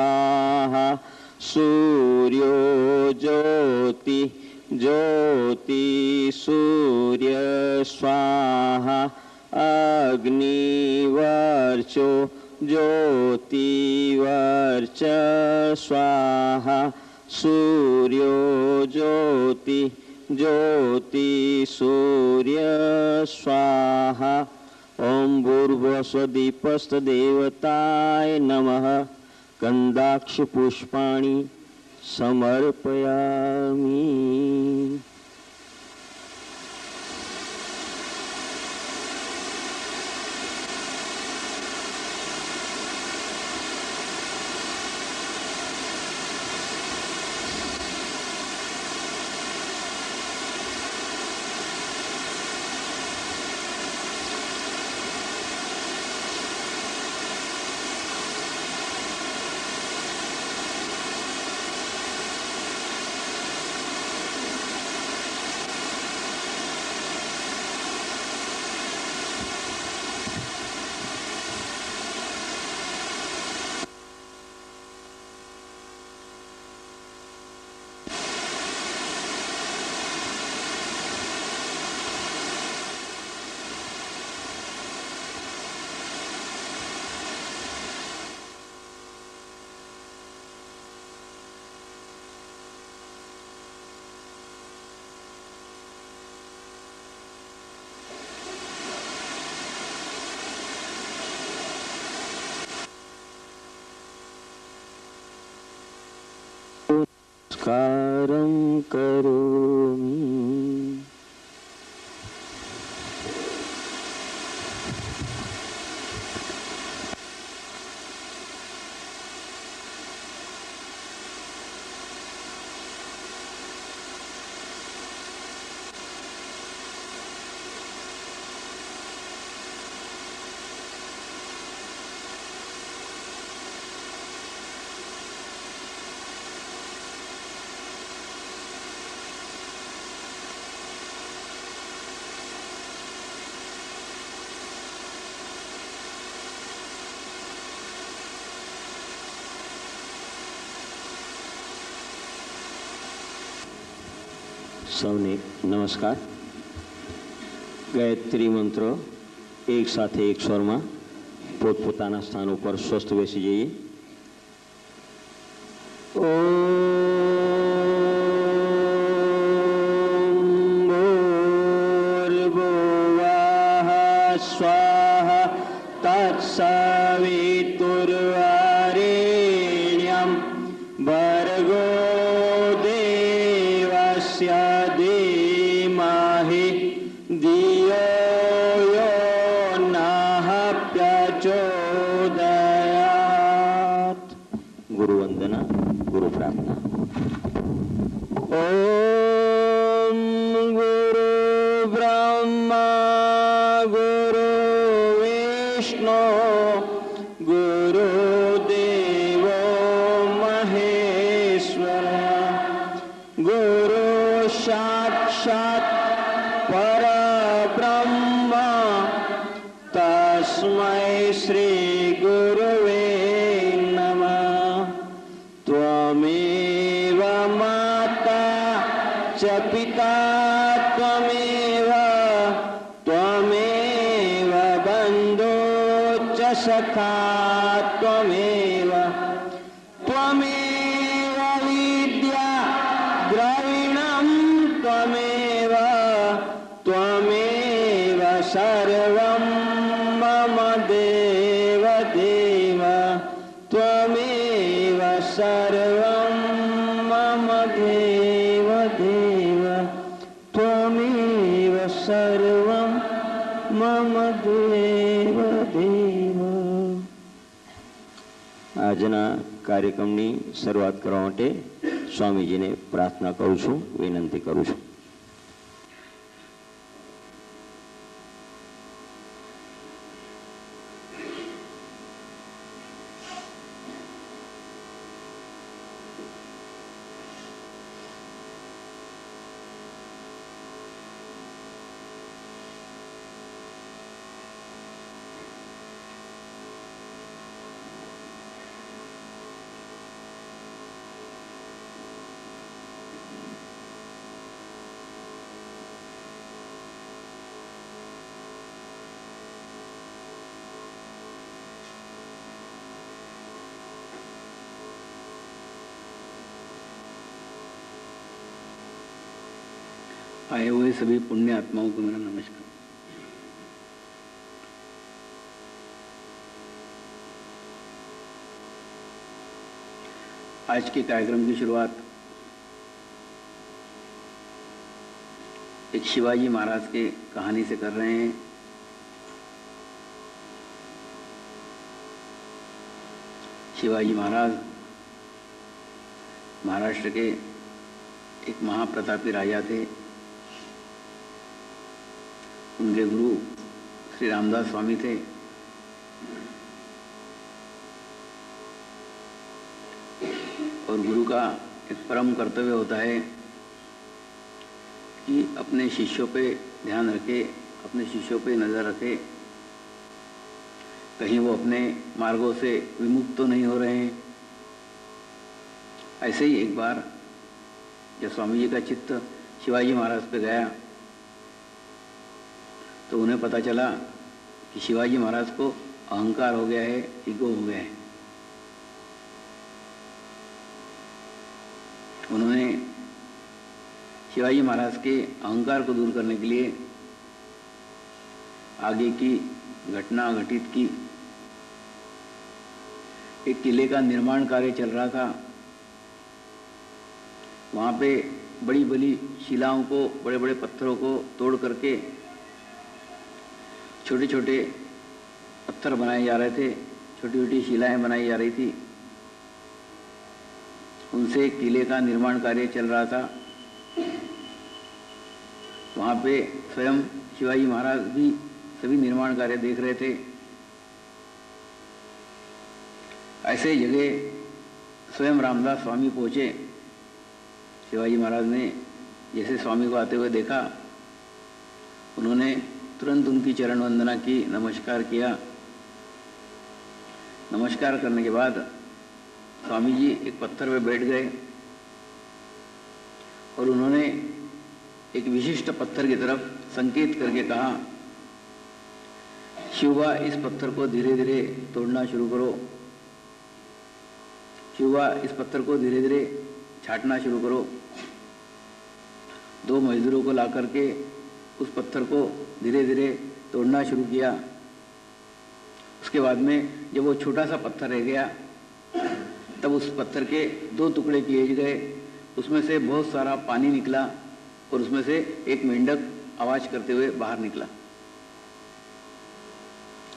स्वाहा सूर्यो ज्योति ज्योति सूर्य स्वाहा अग्निवर्चो ज्योतिवर्च स्वाहा सूर्यो ज्योति ज्योति सूर्य स्वाहा। ओम भूर्भुवस्वदीपस्तदेवताय नमः। गंधाक्ष पुष्पाणि समर्पयामि। नमस्कारं करोमि। સૌને નમસ્કાર। ગાયત્રી મંત્ર એક સાથે એક સ્વરમાં પોતપોતાના સ્થાન ઉપર સ્વસ્થ બેસી જઈએ। स्वाहा तत्सवितुर्वरेण्यं भर्गो देवस्य धीमहि धियो यो नः प्रचोदयात्। गुरु वंदना, गुरु प्रार्थना। ओम गुरु ब्रह्मा गुरु विष्णु गुरुदेवो महेश्वर गुरु साक्षात् परब्रह्म तस्मै श्री गुरुवे नमः। त्वमेव माता च पिता त्वमेव त्वमेव बन्धु च सखा त्वमेव त्वमेव विद्या द्रविणं त्वमेव त्वमेव सर्वं मम देव देव त्वमेव सर्वं मम देव देव त्वमेव सर्वं मम देव देव। આજના કાર્યક્રમની શરૂઆત કરવા માટે સ્વામીજીને પ્રાર્થના કરું છું, વિનંતી કરું છું। आए हुए सभी पुण्य आत्माओं को मेरा नमस्कार। आज के कार्यक्रम की शुरुआत एक शिवाजी महाराज के कहानी से कर रहे हैं। शिवाजी महाराज महाराष्ट्र के एक महाप्रतापी राजा थे। उनके गुरु श्री रामदास स्वामी थे। और गुरु का एक परम कर्तव्य होता है कि अपने शिष्यों पे ध्यान रखे, अपने शिष्यों पे नज़र रखे, कहीं वो अपने मार्गों से विमुक्त तो नहीं हो रहे हैं। ऐसे ही एक बार जब स्वामी जी का चित्त शिवाजी महाराज पे गया तो उन्हें पता चला कि शिवाजी महाराज को अहंकार हो गया है, ईगो हो गया है। उन्होंने शिवाजी महाराज के अहंकार को दूर करने के लिए आगे की घटना घटित की। एक किले का निर्माण कार्य चल रहा था। वहाँ पे बड़ी बड़ी शिलाओं को, बड़े बड़े पत्थरों को तोड़ करके छोटे छोटे पत्थर बनाए जा रहे थे, छोटी छोटी शिलाएं बनाई जा रही थी। उनसे किले का निर्माण कार्य चल रहा था। वहाँ पे स्वयं शिवाजी महाराज भी सभी निर्माण कार्य देख रहे थे। ऐसे जगह स्वयं रामदास स्वामी पहुँचे। शिवाजी महाराज ने जैसे स्वामी को आते हुए देखा, उन्होंने तुरंत उनकी चरण वंदना की, नमस्कार किया। नमस्कार करने के बाद स्वामी जी एक पत्थर पे बैठ गए और उन्होंने एक विशिष्ट पत्थर की तरफ संकेत करके कहा, शिवा इस पत्थर को धीरे धीरे तोड़ना शुरू करो। शिवा इस पत्थर को धीरे धीरे छाटना शुरू करो। दो मजदूरों को ला करके उस पत्थर को धीरे धीरे तोड़ना शुरू किया। उसके बाद में जब वो छोटा सा पत्थर रह गया तब उस पत्थर के दो टुकड़े किए गए। उसमें से बहुत सारा पानी निकला और उसमें से एक मेंढक आवाज करते हुए बाहर निकला।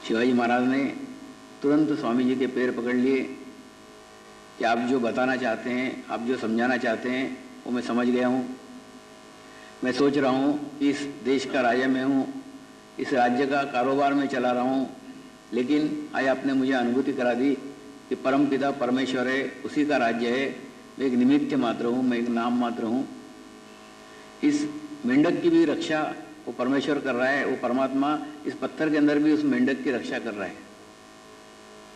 शिवाजी महाराज ने तुरंत स्वामी जी के पैर पकड़ लिए कि आप जो बताना चाहते हैं, आप जो समझाना चाहते हैं वो मैं समझ गया हूँ। मैं सोच रहा हूँ कि इस देश का राजा मैं हूँ, इस राज्य का कारोबार में चला रहा हूँ, लेकिन आज आपने मुझे अनुभूति करा दी कि परम पिता परमेश्वर है, उसी का राज्य है। मैं एक निमित्त मात्र हूँ, मैं एक नाम मात्र हूँ। इस मेंढक की भी रक्षा वो परमेश्वर कर रहा है। वो परमात्मा इस पत्थर के अंदर भी उस मेंढक की रक्षा कर रहा है।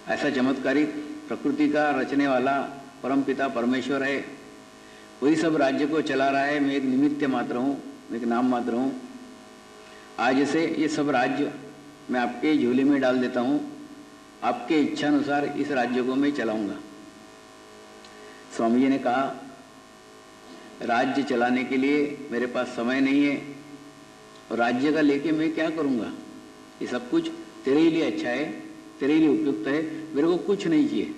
ऐसा चमत्कारिक प्रकृति का रचने वाला परम पिता परमेश्वर है। वही सब राज्य को चला रहा है। मैं एक निमित्त मात्र हूँ, मैं एक नाम मात्र हूँ। आज से ये सब राज्य मैं आपके झोले में डाल देता हूँ। आपके इच्छानुसार इस राज्य को मैं चलाऊंगा। स्वामी जी ने कहा, राज्य चलाने के लिए मेरे पास समय नहीं है और राज्य का लेके मैं क्या करूँगा। ये सब कुछ तेरे ही लिए अच्छा है, तेरे ही लिए उपयुक्त है। मेरे को कुछ नहीं चाहिए,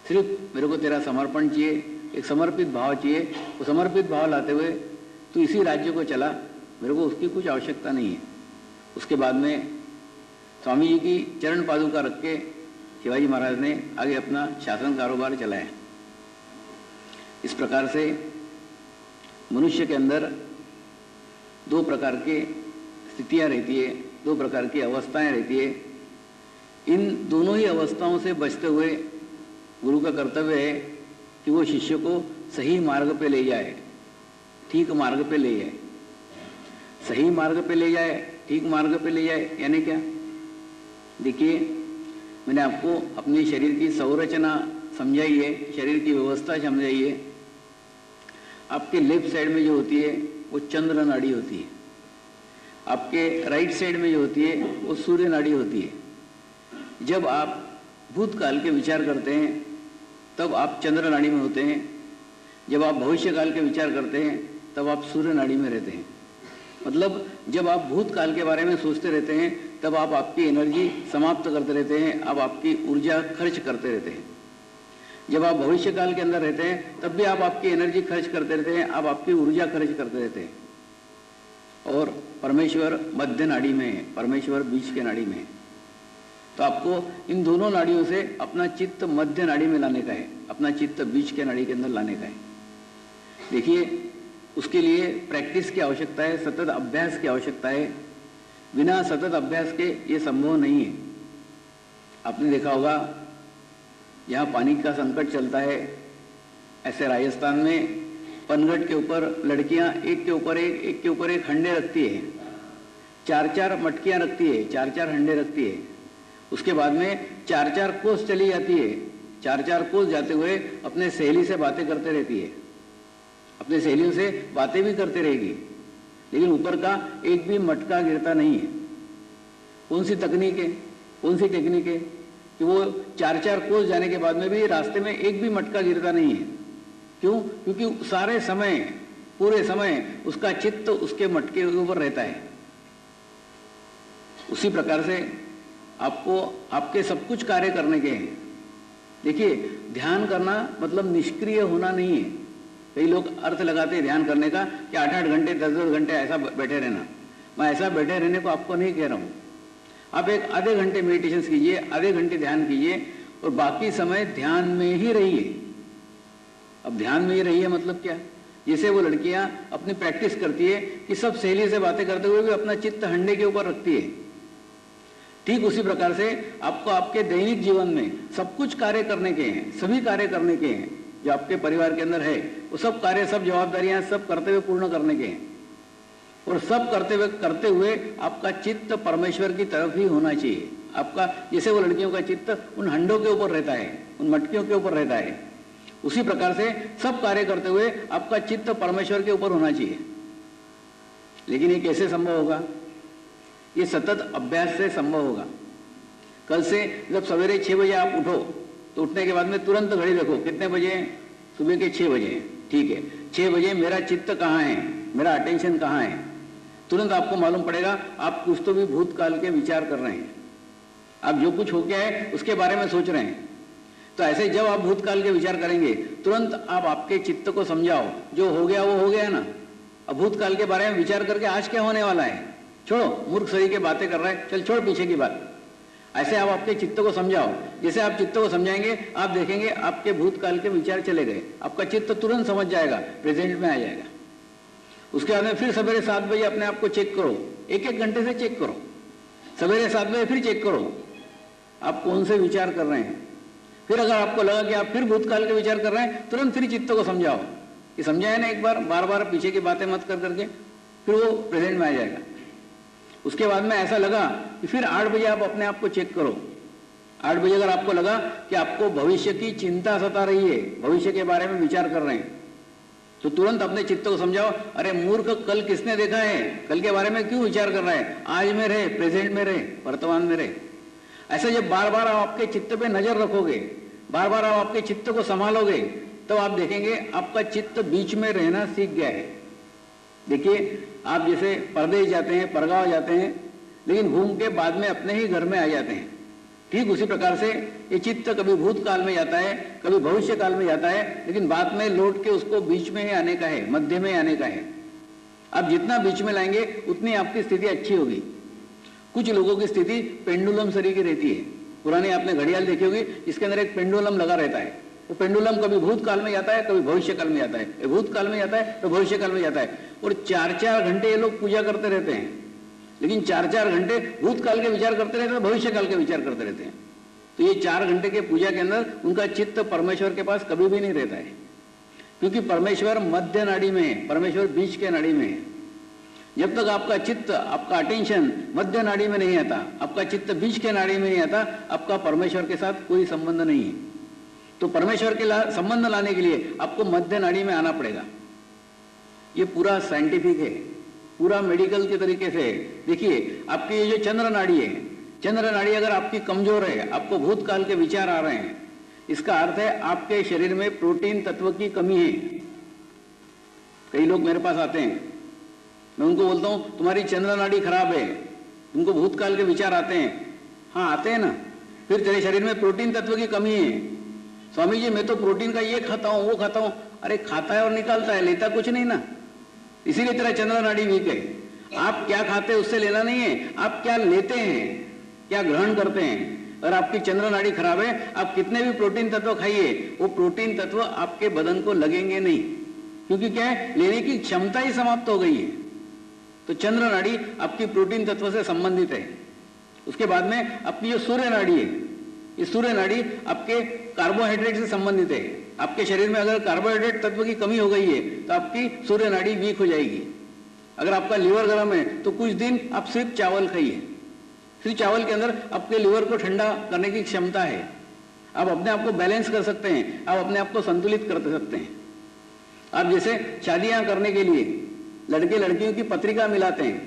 सिर्फ मेरे को तेरा समर्पण चाहिए, एक समर्पित भाव चाहिए। वो समर्पित भाव लाते हुए तू इसी राज्य को चला, मेरे को उसकी कुछ आवश्यकता नहीं है। उसके बाद में स्वामी जी की चरण पादुका रख के शिवाजी महाराज ने आगे अपना शासन कारोबार चलाया। इस प्रकार से मनुष्य के अंदर दो प्रकार के स्थितियाँ रहती है, दो प्रकार की अवस्थाएं रहती है। इन दोनों ही अवस्थाओं से बचते हुए गुरु का कर्तव्य है कि वो शिष्य को सही मार्ग पे ले जाए, ठीक मार्ग पे ले जाए। सही मार्ग पे ले जाए, ठीक मार्ग पे ले जाए यानी क्या? देखिए, मैंने आपको अपने शरीर की संरचना समझाई है, शरीर की व्यवस्था समझाई है। आपके लेफ्ट साइड में जो होती है वो चंद्र नाड़ी होती है, आपके राइट साइड में जो होती है वो सूर्य नाड़ी होती है। जब आप भूतकाल के विचार करते हैं तब आप चंद्र नाड़ी में होते हैं, जब आप भविष्य काल के विचार करते हैं तब आप सूर्य नाड़ी में रहते हैं। मतलब जब आप भूतकाल के बारे में सोचते रहते हैं तब आप आपकी एनर्जी समाप्त करते रहते हैं, आप आपकी ऊर्जा खर्च करते रहते हैं। जब आप भविष्य काल के अंदर रहते हैं तब भी आप आपकी एनर्जी खर्च करते रहते हैं, आप आपकी ऊर्जा खर्च करते रहते हैं। और परमेश्वर मध्य नाड़ी में है, परमेश्वर बीच के नाड़ी में है। तो आपको इन दोनों नाड़ियों से अपना चित्त मध्य नाड़ी में लाने का है, अपना चित्त बीच के नाड़ी के अंदर लाने का है। देखिए, उसके लिए प्रैक्टिस की आवश्यकता है, सतत अभ्यास की आवश्यकता है। बिना सतत अभ्यास के ये संभव नहीं है। आपने देखा होगा जहाँ पानी का संकट चलता है, ऐसे राजस्थान में पनघट के ऊपर लड़कियां एक के ऊपर एक हंडे रखती है, 4-4 मटकियां रखती है, 4-4 हंडे रखती है। उसके बाद में 4-4 कोस चली जाती है, 4-4 कोस जाते हुए अपने सहेली से बातें करते रहती है, अपने सहेलियों से बातें भी करते रहेगी, लेकिन ऊपर का एक भी मटका गिरता नहीं है। कौन सी तकनीक है, कौन सी टेक्निक है कि वो 4-4 कोस जाने के बाद में भी रास्ते में एक भी मटका गिरता नहीं है। क्यों? क्योंकि सारे समय, पूरे समय उसका चित्त उसके मटके के ऊपर रहता है। उसी प्रकार से आपको आपके सब कुछ कार्य करने के हैं। देखिए, ध्यान करना मतलब निष्क्रिय होना नहीं है। कई लोग अर्थ लगाते हैं ध्यान करने का कि 8-8 घंटे 10-10 घंटे ऐसा बैठे रहना। मैं ऐसा बैठे रहने को आपको नहीं कह रहा हूँ। आप एक आधे घंटे मेडिटेशन कीजिए, आधे घंटे ध्यान कीजिए और बाकी समय ध्यान में ही रहिए। अब ध्यान में ही रहिए मतलब क्या? जैसे वो लड़कियां अपनी प्रैक्टिस करती है कि सब सहेली से बातें करते हुए भी अपना चित्त हंडे के ऊपर रखती है, ठीक उसी प्रकार से आपको आपके दैनिक जीवन में सब कुछ कार्य करने के हैं, सभी कार्य करने के हैं जो आपके परिवार के अंदर है। वो सब कार्य, सब जवाबदारियां, सब करते हुए पूर्ण करने के हैं। और सब करते हुए आपका चित्त परमेश्वर की तरफ ही होना चाहिए। आपका, जैसे वो लड़कियों का चित्त उन हंडों के ऊपर रहता है, उन मटकियों के ऊपर रहता है, उसी प्रकार से सब कार्य करते हुए आपका चित्त परमेश्वर के ऊपर होना चाहिए। लेकिन ये कैसे संभव होगा? ये सतत अभ्यास से संभव होगा। कल से जब सवेरे 6 बजे आप उठो तो उठने के बाद में तुरंत घड़ी देखो कितने बजे हैं, सुबह के 6 बजे हैं। ठीक है, 6 बजे मेरा चित्त कहाँ है, मेरा अटेंशन कहाँ है? तुरंत आपको मालूम पड़ेगा आप कुछ तो भी भूतकाल के विचार कर रहे हैं, आप जो कुछ हो गया है उसके बारे में सोच रहे हैं। तो ऐसे जब आप भूतकाल के विचार करेंगे तुरंत आप आपके चित्त को समझाओ, जो हो गया वो हो गया ना। अब भूतकाल के बारे में विचार करके आज क्या होने वाला है, छोड़ो, मूर्ख सही के बातें कर रहा है, चल छोड़ पीछे की बात। ऐसे आप आपके चित्त को समझाओ। जैसे आप चित्त को समझाएंगे आप देखेंगे आपके भूतकाल के विचार चले गए, आपका चित्त तुरंत समझ जाएगा, प्रेजेंट में आ जाएगा। उसके बाद में फिर सवेरे 7 बजे अपने आप को चेक करो, 1-1 घंटे से चेक करो, सवेरे 7 बजे फिर चेक करो आप कौन से विचार कर रहे हैं। फिर अगर आपको लगा कि आप फिर भूतकाल के विचार कर रहे हैं, तुरंत फिर चित्त को समझाओ कि समझाए ना एक बार, बार बार पीछे की बातें मत कर करके, फिर वो प्रेजेंट में आ जाएगा। उसके बाद में ऐसा लगा कि फिर 8 बजे आप अपने आप को चेक करो। 8 बजे अगर आपको लगा कि आपको भविष्य की चिंता सता रही है, भविष्य के बारे में विचार कर रहे हैं, तो तुरंत अपने चित्त को समझाओ, अरे मूर्ख, कल किसने देखा है, कल के बारे में क्यों विचार कर रहा है, आज में रहे, प्रेजेंट में रहे, वर्तमान में रहे। ऐसा जब बार बार आप आपके चित्त पे नजर रखोगे, बार बार आप आपके चित्त को संभालोगे, तो आप देखेंगे आपका चित्त बीच में रहना सीख गया है। देखिए, आप जैसे परदेश जाते हैं, परगांव जाते हैं, लेकिन घूम के बाद में अपने ही घर में आ जाते हैं, ठीक उसी प्रकार से ये चित्त कभी भूतकाल में जाता है, कभी भविष्य काल में जाता है, लेकिन बाद में लौट के उसको बीच में ही आने का है, मध्य में आने का है। आप जितना बीच में लाएंगे उतनी आपकी स्थिति अच्छी होगी। कुछ लोगों की स्थिति पेंडुलम सरी की रहती है। पुरानी आपने घड़ियाल देखी होगी, इसके अंदर एक पेंडुलम लगा रहता है। वो पेंडुलम कभी भूतकाल में जाता है, कभी भविष्य काल में जाता है, भूतकाल में जाता है तो भविष्य काल में जाता है। और 4-4 घंटे ये लोग पूजा करते रहते हैं, लेकिन 4-4 घंटे भूतकाल के विचार करते रहते हैं, भविष्य काल के विचार करते रहते हैं। तो ये 4 घंटे के पूजा के अंदर उनका चित्त परमेश्वर के पास कभी भी नहीं रहता है, क्योंकि परमेश्वर मध्य नाड़ी में है, परमेश्वर बीच के नाड़ी में है। जब तक आपका चित्त, आपका अटेंशन मध्य नाड़ी में नहीं आता, आपका चित्त बीच के नाड़ी में नहीं आता, आपका परमेश्वर के साथ कोई संबंध नहीं है। तो परमेश्वर के संबंध लाने के लिए आपको मध्य नाड़ी में आना पड़ेगा। ये पूरा साइंटिफिक है, पूरा मेडिकल के तरीके से है। देखिए, आपकी ये जो चंद्र नाड़ी है, चंद्र नाड़ी अगर आपकी कमजोर है, आपको भूतकाल के विचार आ रहे हैं, इसका अर्थ है आपके शरीर में प्रोटीन तत्व की कमी है। कई लोग मेरे पास आते हैं, मैं उनको बोलता हूँ तुम्हारी चंद्र नाड़ी खराब है, तुमको भूतकाल के विचार आते हैं। हाँ आते हैं ना, फिर तेरे शरीर में प्रोटीन तत्व की कमी है। स्वामी जी मैं तो प्रोटीन का ये खाता हूँ वो खाता हूँ। अरे खाता है और निकालता है, लेता कुछ नहीं ना, इसीलिए तेरा चंद्र नाड़ी वीक है। आप क्या खाते हैं उससे लेना नहीं है, आप क्या लेते हैं, क्या ग्रहण करते हैं। अगर आपकी चंद्र नाड़ी खराब है, आप कितने भी प्रोटीन तत्व खाइए, वो प्रोटीन तत्व आपके बदन को लगेंगे नहीं, क्योंकि क्या है, लेने की क्षमता ही समाप्त हो गई है। तो चंद्र नाड़ी आपकी प्रोटीन तत्व से संबंधित है। उसके बाद में आपकी जो सूर्य नाड़ी है, ये सूर्य नाड़ी आपके कार्बोहाइड्रेट से संबंधित है। आपके शरीर में अगर कार्बोहाइड्रेट तत्व की कमी हो गई है तो आपकी सूर्य नाड़ी वीक हो जाएगी। अगर आपका लीवर गर्म है तो कुछ दिन आप सिर्फ चावल खाइए, सिर्फ चावल के अंदर आपके लीवर को ठंडा करने की क्षमता है। आप अपने आप को बैलेंस कर सकते हैं, आप अपने आप को संतुलित कर सकते हैं। आप जैसे शादियां करने के लिए लड़के लड़कियों की पत्रिका मिलाते हैं,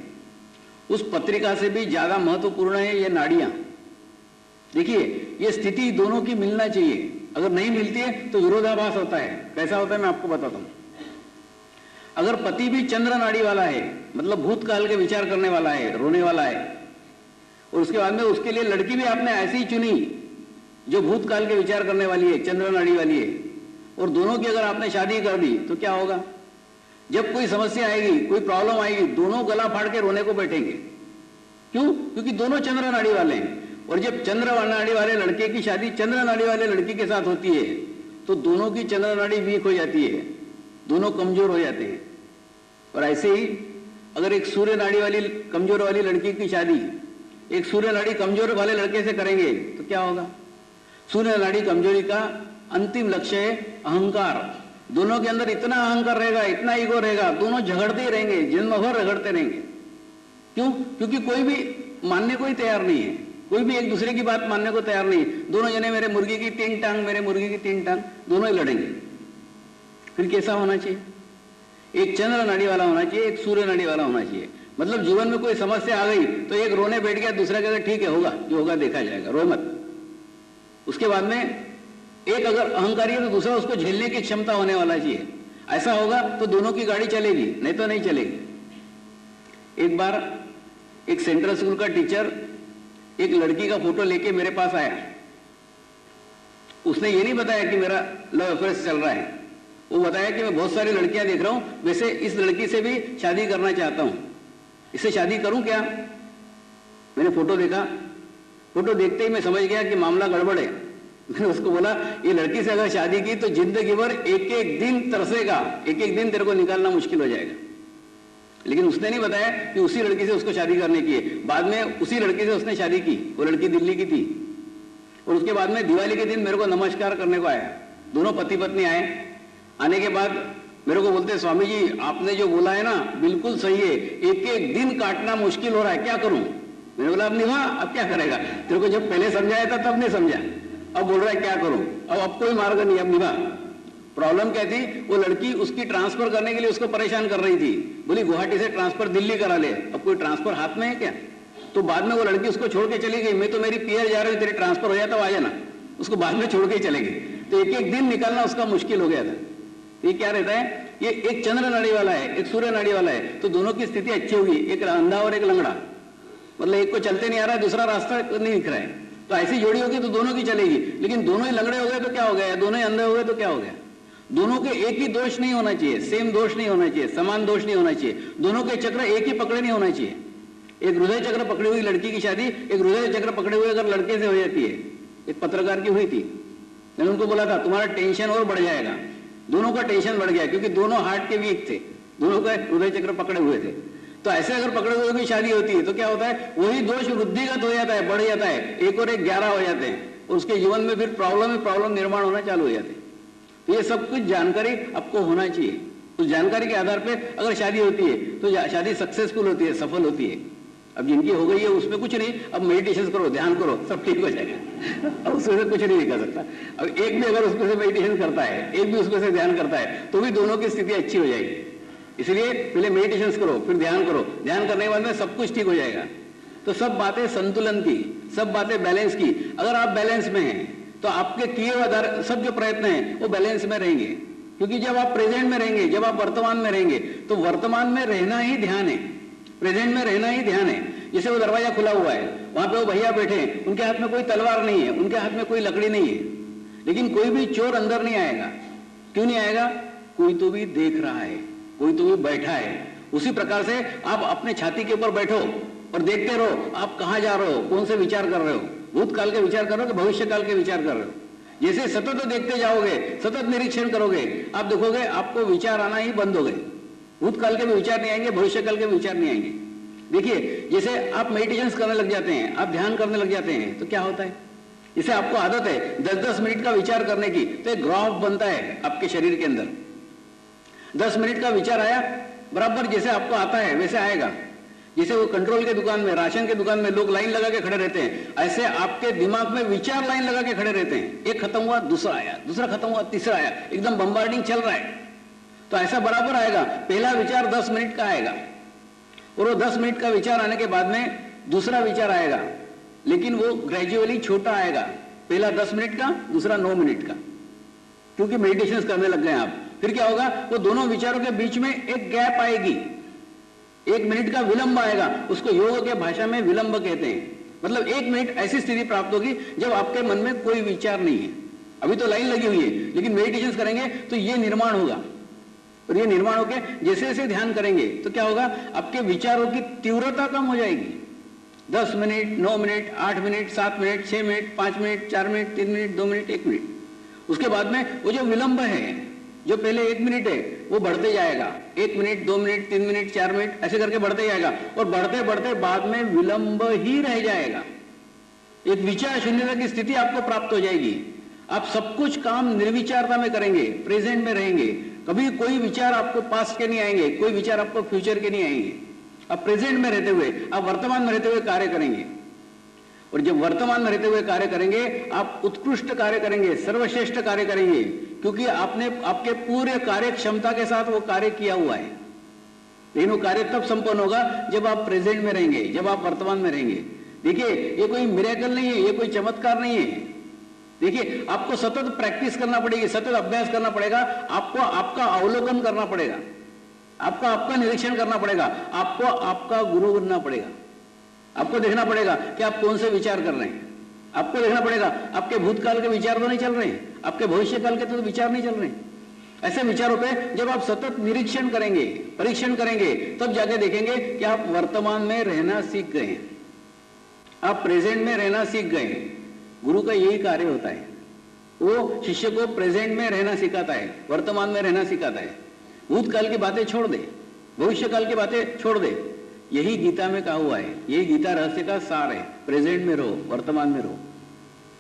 उस पत्रिका से भी ज्यादा महत्वपूर्ण है ये नाड़ियां। देखिए ये स्थिति दोनों की मिलना चाहिए, अगर नहीं मिलती है तो विरोधाभास होता है। कैसा होता है मैं आपको बताता हूं। अगर पति भी चंद्र नाड़ी वाला है, मतलब भूतकाल के विचार करने वाला है, रोने वाला है, और उसके बाद में उसके लिए लड़की भी आपने ऐसी चुनी जो भूतकाल के विचार करने वाली है, चंद्र नाड़ी वाली है, और दोनों की अगर आपने शादी कर दी तो क्या होगा, जब कोई समस्या आएगी, कोई प्रॉब्लम आएगी, दोनों गला फाड़ के रोने को बैठेंगे। क्यों? क्योंकि दोनों चंद्र नाड़ी वाले हैं। और जब चंद्र नाड़ी वाले लड़के की शादी चंद्र नाड़ी वाले लड़की के साथ होती है तो दोनों की चंद्र नाड़ी वीक हो जाती है, दोनों कमजोर हो जाते हैं। और ऐसे ही अगर एक सूर्य नाड़ी वाली कमजोर वाली लड़की की शादी एक सूर्य नाड़ी कमजोर वाले लड़के से करेंगे तो क्या होगा। सूर्य नाड़ी कमजोरी का अंतिम लक्ष्य है अहंकार। दोनों के अंदर इतना अहंकार रहेगा, इतना ईगो रहेगा, दोनों झगड़ते ही रहेंगे, जन्म भर झगड़ते रहेंगे। क्यों? क्योंकि कोई भी मानने को ही तैयार नहीं है, कोई भी एक दूसरे की बात मानने को तैयार नहीं। दोनों जने मेरे मुर्गी की 3 टांग, मेरे मुर्गी की 3 टांग, दोनों ही लड़ेंगे। फिर कैसा होना चाहिए? एक चंद्र नाड़ी वाला होना चाहिए, एक सूर्य नाड़ी वाला होना चाहिए। मतलब जीवन में कोई समस्या आ गई तो एक रोने बैठ गया, दूसरा कहता ठीक है होगा, जो होगा देखा जाएगा, रो मत। उसके बाद में एक अगर अहंकारी है तो दूसरा उसको झेलने की क्षमता होने वाला चाहिए। ऐसा होगा तो दोनों की गाड़ी चलेगी, नहीं तो नहीं चलेगी। एक बार एक सेंट्रल स्कूल का टीचर एक लड़की का फोटो लेके मेरे पास आया। उसने ये नहीं बताया कि मेरा लव अफेयर चल रहा है, वो बताया कि मैं बहुत सारी लड़कियां देख रहा हूं, वैसे इस लड़की से भी शादी करना चाहता हूं, इससे शादी करूं क्या। मैंने फोटो देखा, फोटो देखते ही मैं समझ गया कि मामला गड़बड़ है। मैंने उसको बोला ये लड़की से अगर शादी की तो जिंदगी भर एक एक दिन तरसेगा, एक एक दिन तेरे को निकालना मुश्किल हो जाएगा। लेकिन उसने नहीं बताया कि उसी लड़की से उसको शादी करने की है। बाद में उसी लड़की से उसने शादी की, वो लड़की दिल्ली की थी। और उसके बाद में दिवाली के दिन मेरे को नमस्कार करने को आया, दोनों पति पत्नी आए। आने के बाद मेरे को बोलते स्वामी जी आपने जो बोला है ना बिल्कुल सही है, एक एक दिन काटना मुश्किल हो रहा है, क्या करूं। मैंने बोला अब निभा, अब क्या करेगा, तेरे को जब पहले समझाया था तब नहीं समझा, अब बोल रहा है क्या करूं, अब कोई मार्ग नहीं, अब निभा। प्रॉब्लम क्या थी, वो लड़की उसकी ट्रांसफर करने के लिए उसको परेशान कर रही थी, बोली गुवाहाटी से ट्रांसफर दिल्ली करा ले। अब कोई ट्रांसफर हाथ में है क्या। तो बाद में वो लड़की उसको छोड़ के चली गई, मैं तो मेरी पीआर जा रही हूँ, तेरी ट्रांसफर हो जाता आ जाना, उसको बाद में छोड़ के चले गए। तो एक एक दिन निकालना उसका मुश्किल हो गया था। ये क्या रहता है, ये एक चंद्र नाड़ी वाला है, एक सूर्य नाड़ी वाला है, तो दोनों की स्थिति अच्छी होगी। एक अंधा और एक लंगड़ा, मतलब एक को चलते नहीं आ रहा है, दूसरा रास्ता नहीं दिख रहा है, तो ऐसी जोड़ी होगी तो दोनों की चलेगी। लेकिन दोनों ही लंगड़े हो गए तो क्या हो गया, दोनों ही अंधे हो गए तो क्या हो गया। दोनों के एक ही दोष नहीं होना चाहिए, सेम दोष नहीं होना चाहिए, समान दोष नहीं होना चाहिए, दोनों के चक्र एक ही पकड़े नहीं होना चाहिए। एक हृदय चक्र पकड़ी हुई लड़की की शादी एक हृदय चक्र पकड़े हुए अगर लड़के से हो जाती है, एक पत्रकार की हुई थी, मैंने उनको बोला था तुम्हारा टेंशन और बढ़ जाएगा। दोनों का टेंशन बढ़ गया क्योंकि दोनों हार्ट के वीक थे, दोनों का हृदय चक्र पकड़े हुए थे। तो ऐसे अगर पकड़े हुए की शादी होती है तो क्या होता है, वही दोष वृद्धिगत हो जाता है, बढ़ जाता है, एक और एक 11 हो जाते हैं, और उसके जीवन में फिर प्रॉब्लम निर्माण होना चालू हो जाते हैं। तो ये सब कुछ जानकारी आपको होना चाहिए। उस जानकारी के आधार पे अगर शादी होती है तो शादी सक्सेसफुल होती है, सफल होती है। अब जिनकी हो गई है उसमें कुछ नहीं, अब मेडिटेशन करो, ध्यान करो, सब ठीक हो जाएगा। अब उसमें से कुछ नहीं कर सकता। अब एक भी अगर उसमें से मेडिटेशन करता है, एक भी उसमें से ध्यान करता है, तो भी दोनों की स्थिति अच्छी हो जाएगी। इसलिए पहले मेडिटेशन करो, फिर ध्यान करो, ध्यान करने के बाद में सब कुछ ठीक हो जाएगा। तो सब बातें संतुलन की, सब बातें बैलेंस की। अगर आप बैलेंस में हैं तो आपके किए हुए सब जो प्रयत्न हैं वो बैलेंस में रहेंगे। क्योंकि जब आप प्रेजेंट में रहेंगे, जब आप वर्तमान में रहेंगे, तो वर्तमान में रहना ही ध्यान है, प्रेजेंट में रहना ही ध्यान है। जैसे वो दरवाजा खुला हुआ है, वहां पे वो भैया बैठे हैं, उनके हाथ में कोई तलवार नहीं है, उनके हाथ में कोई लकड़ी नहीं है, लेकिन कोई भी चोर अंदर नहीं आएगा। क्यों नहीं आएगा? कोई तो भी देख रहा है, कोई तो भी बैठा है। उसी प्रकार से आप अपने छाती के ऊपर बैठो और देखते रहो आप कहां जा रहे हो, कौन से विचार कर रहे हो, भूतकाल के विचार कर रहे हो कि भविष्य काल के विचार कर रहे हो। जैसे सतत देखते जाओगे, सतत निरीक्षण करोगे, आप देखोगे आपको विचार आना ही बंद हो गए। भूतकाल के भी विचार नहीं आएंगे, भविष्य काल के विचार नहीं आएंगे। देखिए, जैसे आप मेडिटेशन करने लग जाते हैं, आप ध्यान करने लग जाते हैं, तो क्या होता है? जैसे आपको आदत है 10-10 मिनट का विचार करने की, तो एक ग्राफ बनता है आपके शरीर के अंदर। 10 मिनट का विचार आया, बराबर जैसे आपको आता है वैसे आएगा। जैसे वो कंट्रोल के दुकान में, राशन के दुकान में लोग लाइन लगा के खड़े रहते हैं, ऐसे आपके दिमाग में विचार लाइन लगा के खड़े रहते हैं। एक खत्म हुआ, दूसरा आया, दूसरा खत्म हुआ, तीसरा आया, एकदम बम्बार्डिंग चल रहा है। तो ऐसा बराबर आएगा। पहला विचार 10 मिनट का आएगा, और वो 10 मिनट का विचार आने के बाद में दूसरा विचार आएगा, लेकिन वो ग्रेजुअली छोटा आएगा। पहला 10 मिनट का, दूसरा 9 मिनट का, क्योंकि मेडिटेशन करने लग गए आप। फिर क्या होगा? वो दोनों विचारों के बीच में एक गैप आएगी, 1 मिनट का विलंब आएगा। उसको योग के भाषा में विलंब कहते हैं। मतलब 1 मिनट ऐसी स्थिति प्राप्त होगी जब आपके मन में कोई विचार नहीं है। अभी तो लाइन लगी हुई है, लेकिन मेडिटेशन करेंगे तो ये निर्माण होगा। और ये निर्माण होकर जैसे जैसे ध्यान करेंगे तो क्या होगा? आपके विचारों की तीव्रता कम हो जाएगी। 10 minute, 9 minute, 8 minute, 7 minute, 6 minute, 5 minute, 4 minute, 3 minute, 2 minute, 1 minute. उसके बाद में वो जो विलंब है, जो पहले 1 मिनट है, वो बढ़ते जाएगा। 1 मिनट, 2 मिनट, 3 मिनट, 4 मिनट, ऐसे करके बढ़ते जाएगा। और बढ़ते बढ़ते बाद में विलंब ही रह जाएगा। एक विचार शून्यता की स्थिति आपको प्राप्त हो जाएगी। आप सब कुछ काम निर्विचारता में करेंगे, प्रेजेंट में रहेंगे। कभी कोई विचार आपको पास्ट के नहीं आएंगे, कोई विचार आपको फ्यूचर के नहीं आएंगे। आप प्रेजेंट में रहते हुए, आप वर्तमान में रहते हुए कार्य करेंगे। और जब वर्तमान में रहते हुए कार्य करेंगे, आप उत्कृष्ट कार्य करेंगे, सर्वश्रेष्ठ कार्य करेंगे, क्योंकि आपने आपके पूरे कार्य क्षमता के साथ वो कार्य किया हुआ है। लेकिन वो कार्य तब संपन्न होगा जब आप प्रेजेंट में रहेंगे, जब आप वर्तमान में रहेंगे। देखिए, ये कोई मिरेकल नहीं है, ये कोई चमत्कार नहीं है। देखिए, आपको सतत प्रैक्टिस करना पड़ेगी, सतत अभ्यास करना पड़ेगा। आपको आपका अवलोकन करना पड़ेगा, आपका आपका निरीक्षण करना पड़ेगा, आपको आपका गुरु बनना पड़ेगा। आपको देखना पड़ेगा कि आप कौन से विचार कर रहे हैं। आपको देखना पड़ेगा आपके भूतकाल के विचार तो नहीं चल रहे हैं, आपके भविष्य काल के तो विचार नहीं चल रहे हैं। ऐसे विचारों पे जब आप सतत निरीक्षण करेंगे, परीक्षण करेंगे, तब जाके देखेंगे कि आप वर्तमान में रहना सीख गए हैं, आप प्रेजेंट में रहना सीख गए हैं। गुरु का यही कार्य होता है, वो शिष्य को प्रेजेंट में रहना सिखाता है, वर्तमान में रहना सिखाता है। भूतकाल की बातें छोड़ दे, भविष्य काल की बातें छोड़ दे। यही गीता में कहा हुआ है, यही गीता रहस्य का सार है। प्रेजेंट में रहो, वर्तमान में रहो।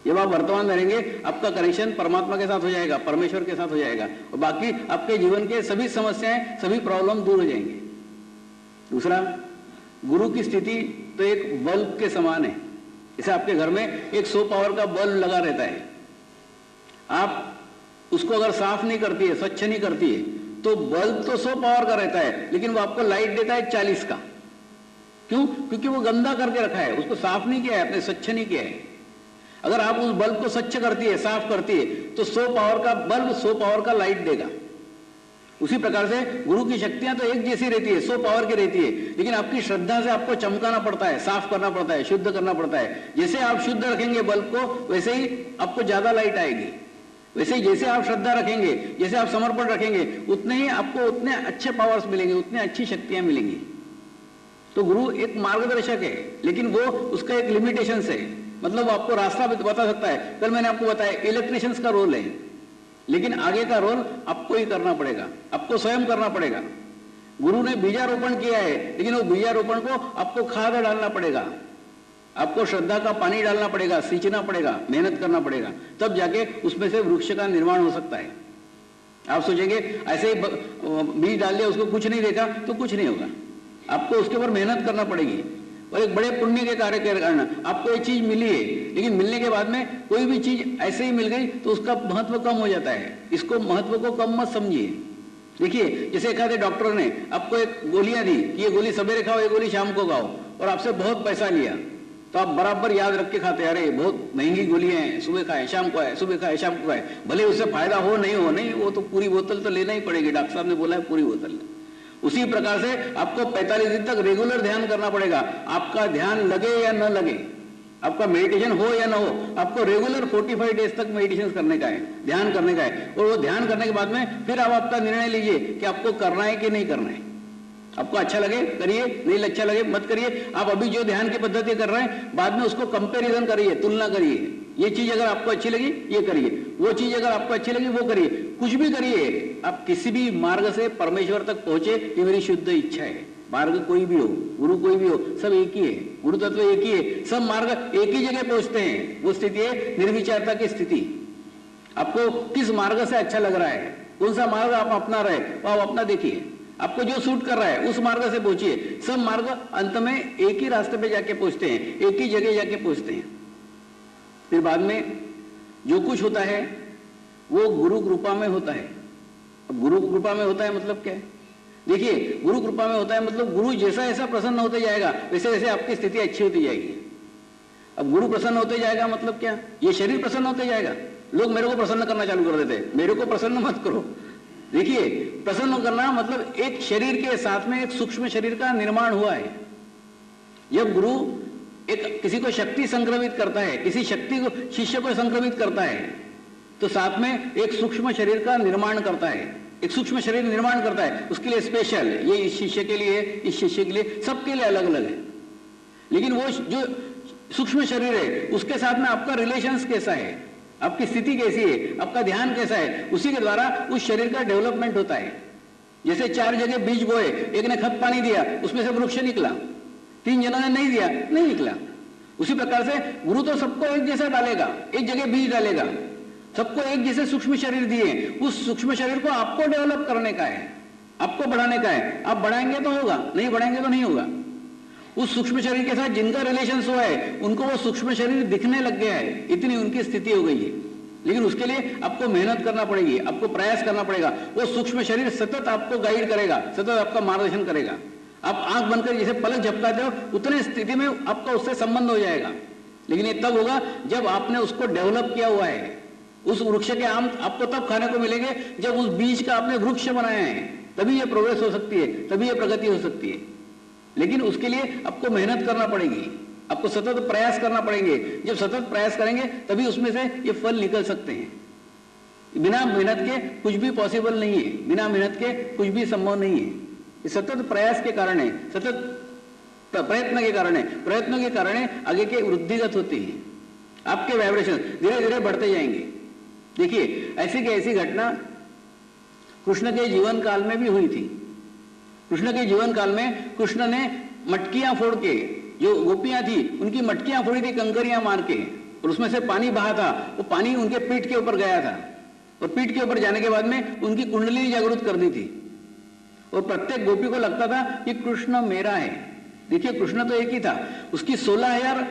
जब आप वर्तमान में रहेंगे, आपका कनेक्शन परमात्मा के साथ हो जाएगा, परमेश्वर के साथ हो जाएगा, और बाकी आपके जीवन के सभी समस्याएं, सभी प्रॉब्लम दूर हो जाएंगे। दूसरा, गुरु की स्थिति तो एक बल्ब के समान है। जैसे आपके घर में एक 100 पावर का बल्ब लगा रहता है, आप उसको अगर साफ नहीं करती है, स्वच्छ नहीं करती है, तो बल्ब तो 100 पावर का रहता है, लेकिन वो आपको लाइट देता है 40 का। क्यों? क्योंकि वो गंदा करके रखा है, उसको साफ नहीं किया है आपने, स्वच्छ नहीं किया है। अगर आप उस बल्ब को स्वच्छ करती है, साफ करती है, तो 100 पावर का बल्ब 100 पावर का लाइट देगा। उसी प्रकार से गुरु की शक्तियां तो एक जैसी रहती है, 100 पावर की रहती है, लेकिन आपकी श्रद्धा से आपको चमकाना पड़ता है, साफ करना पड़ता है, शुद्ध करना पड़ता है। जैसे आप शुद्ध रखेंगे बल्ब को, वैसे ही आपको ज्यादा लाइट आएगी। वैसे ही जैसे आप श्रद्धा रखेंगे, जैसे आप समर्पण रखेंगे, उतने ही आपको उतने अच्छे पावर्स मिलेंगे, उतनी अच्छी शक्तियां मिलेंगी। तो गुरु एक मार्गदर्शक है, लेकिन वो उसका एक लिमिटेशन है, मतलब वो आपको रास्ता बता सकता है। कल मैंने आपको बताया इलेक्ट्रिशियंस का रोल है, लेकिन आगे का रोल आपको ही करना पड़ेगा, आपको स्वयं करना पड़ेगा। गुरु ने बीजारोपण किया है, लेकिन वो बीजारोपण को आपको खाद डालना पड़ेगा, आपको श्रद्धा का पानी डालना पड़ेगा, सींचना पड़ेगा, मेहनत करना पड़ेगा, तब जाके उसमें से वृक्ष का निर्माण हो सकता है। आप सोचेंगे ऐसे ही बीज डाल दिया, उसको कुछ नहीं देखा, तो कुछ नहीं होगा। आपको उसके ऊपर मेहनत करना पड़ेगी, और एक बड़े पुण्य के कार्य के कारण आपको एक चीज मिली है, लेकिन मिलने के बाद में कोई भी चीज ऐसे ही मिल गई तो उसका महत्व कम हो जाता है। इसको महत्व को कम मत समझिए। देखिए, जैसे एक आधे डॉक्टर ने आपको एक गोलियां दी कि ये गोली सवेरे खाओ, ये गोली शाम को खाओ, और आपसे बहुत पैसा लिया, तो आप बराबर याद रख के खाते, अरे बहुत महंगी गोलियां हैं, सुबह खाए शाम को आए, सुबह खाए शाम को आए, भले उससे फायदा हो नहीं, वो तो पूरी बोतल तो लेना ही पड़ेगी, डॉक्टर साहब ने बोला है पूरी बोतल। उसी प्रकार से आपको 45 दिन तक रेगुलर ध्यान करना पड़ेगा। आपका ध्यान लगे या न लगे, आपका मेडिटेशन हो या ना हो, आपको रेगुलर 45 डेज तक मेडिटेशन करने का है, ध्यान करने का है। और वो ध्यान करने के बाद में फिर आप आपका निर्णय लीजिए कि आपको करना है कि नहीं करना है। आपको अच्छा लगे करिए, नहीं अच्छा लगे मत करिए। आप अभी जो ध्यान की पद्धति कर रहे हैं, बाद में उसको कंपैरिजन करिए, तुलना करिए। ये चीज अगर आपको अच्छी लगी ये करिए, वो चीज अगर आपको अच्छी लगी वो करिए, कुछ भी करिए। आप किसी भी मार्ग से परमेश्वर तक पहुंचे, ये मेरी शुद्ध इच्छा है। मार्ग कोई भी हो, गुरु कोई भी हो, सब एक ही है, गुरु तत्व एक ही है, सब मार्ग एक ही जगह पहुंचते हैं। वो स्थिति है निर्विचारता की स्थिति। आपको किस मार्ग से अच्छा लग रहा है, कौन सा मार्ग आप अपना रहे, वो आप अपना देखिए। आपको जो सूट कर रहा है उस मार्ग से पहुंचिए। सब मार्ग अंत में एक ही रास्ते पे जाके पहुंचते हैं, एक ही जगह जाके पहुंचते हैं। फिर बाद में जो कुछ होता है वो गुरु कृपा में होता है। अब गुरु कृपा में होता है मतलब क्या है? देखिए, गुरु कृपा में होता है मतलब गुरु जैसा जैसा प्रसन्न होते जाएगा वैसे वैसे आपकी स्थिति अच्छी होती जाएगी। अब गुरु प्रसन्न होते जाएगा मतलब क्या? ये शरीर प्रसन्न होते जाएगा। लोग मेरे को प्रसन्न करना चालू कर देते हैं, मेरे को प्रसन्न मत करो। देखिए, प्रसन्न करना मतलब एक शरीर के साथ में एक सूक्ष्म शरीर का निर्माण हुआ है। जब गुरु एक किसी को शक्ति संक्रमित करता है, किसी शक्ति को शिष्य को संक्रमित करता है, तो साथ में एक सूक्ष्म शरीर का निर्माण करता है। एक सूक्ष्म शरीर निर्माण करता है, उसके लिए स्पेशल, ये इस शिष्य के लिए, इस शिष्य के लिए, सबके लिए अलग अलग है। लेकिन वो जो सूक्ष्म शरीर है उसके साथ में आपका रिलेशंस कैसा है, आपकी स्थिति कैसी है, आपका ध्यान कैसा है, उसी के द्वारा उस शरीर का डेवलपमेंट होता है। जैसे 4 जगह बीज बोए, एक ने खत पानी दिया, उसमें से वृक्ष निकला, 3 जनों ने नहीं दिया, नहीं निकला। उसी प्रकार से गुरु तो सबको एक जैसा डालेगा, एक जगह बीज डालेगा, सबको एक जैसे सूक्ष्म शरीर दिए। उस सूक्ष्म शरीर को आपको डेवलप करने का है, आपको बढ़ाने का है। आप बढ़ाएंगे तो होगा, नहीं बढ़ाएंगे तो नहीं होगा। उस सूक्ष्म शरीर के साथ जिनका रिलेशन हुआ है उनको वो सूक्ष्म शरीर दिखने लग गया है, इतनी उनकी स्थिति हो गई है। लेकिन उसके लिए आपको मेहनत करना पड़ेगी, आपको प्रयास करना पड़ेगा। वो सूक्ष्म शरीर सतत आपको गाइड करेगा, सतत आपका मार्गदर्शन करेगा। आप आंख बनकर जैसे पलक झपकाते हो उतने स्थिति में आपका उससे संबंध हो जाएगा। लेकिन ये तब होगा जब आपने उसको डेवलप किया हुआ है। उस वृक्ष के आम आपको तब खाने को मिलेंगे जब उस बीज का आपने वृक्ष बनाया है, तभी ये प्रोग्रेस हो सकती है, तभी ये प्रगति हो सकती है। लेकिन उसके लिए आपको मेहनत करना पड़ेगी, आपको सतत प्रयास करना पड़ेंगे। जब सतत प्रयास करेंगे तभी उसमें से ये फल निकल सकते हैं। बिना मेहनत के कुछ भी पॉसिबल नहीं है, बिना मेहनत के कुछ भी संभव नहीं है। ये सतत प्रयास के कारण है, सतत प्रयत्न के कारण है, प्रयत्नों के कारण आगे के वृद्धिगत होती है। आपके वाइब्रेशन धीरे धीरे बढ़ते जाएंगे। देखिए, ऐसी की ऐसी घटना कृष्ण के जीवन काल में भी हुई थी। कृष्ण के जीवन काल में कृष्ण ने मटकियां फोड़ के, जो गोपियां थी उनकी मटकियां फोड़ी थी कंकरियां मार के, और उसमें से पानी बहा था। वो पानी उनके पीठ के ऊपर गया था, और पीठ के ऊपर जाने के बाद में उनकी कुंडली जागृत कर दी थी। और प्रत्येक गोपी को लगता था कि कृष्ण मेरा है। देखिए, कृष्ण तो एक ही था, उसकी 16,000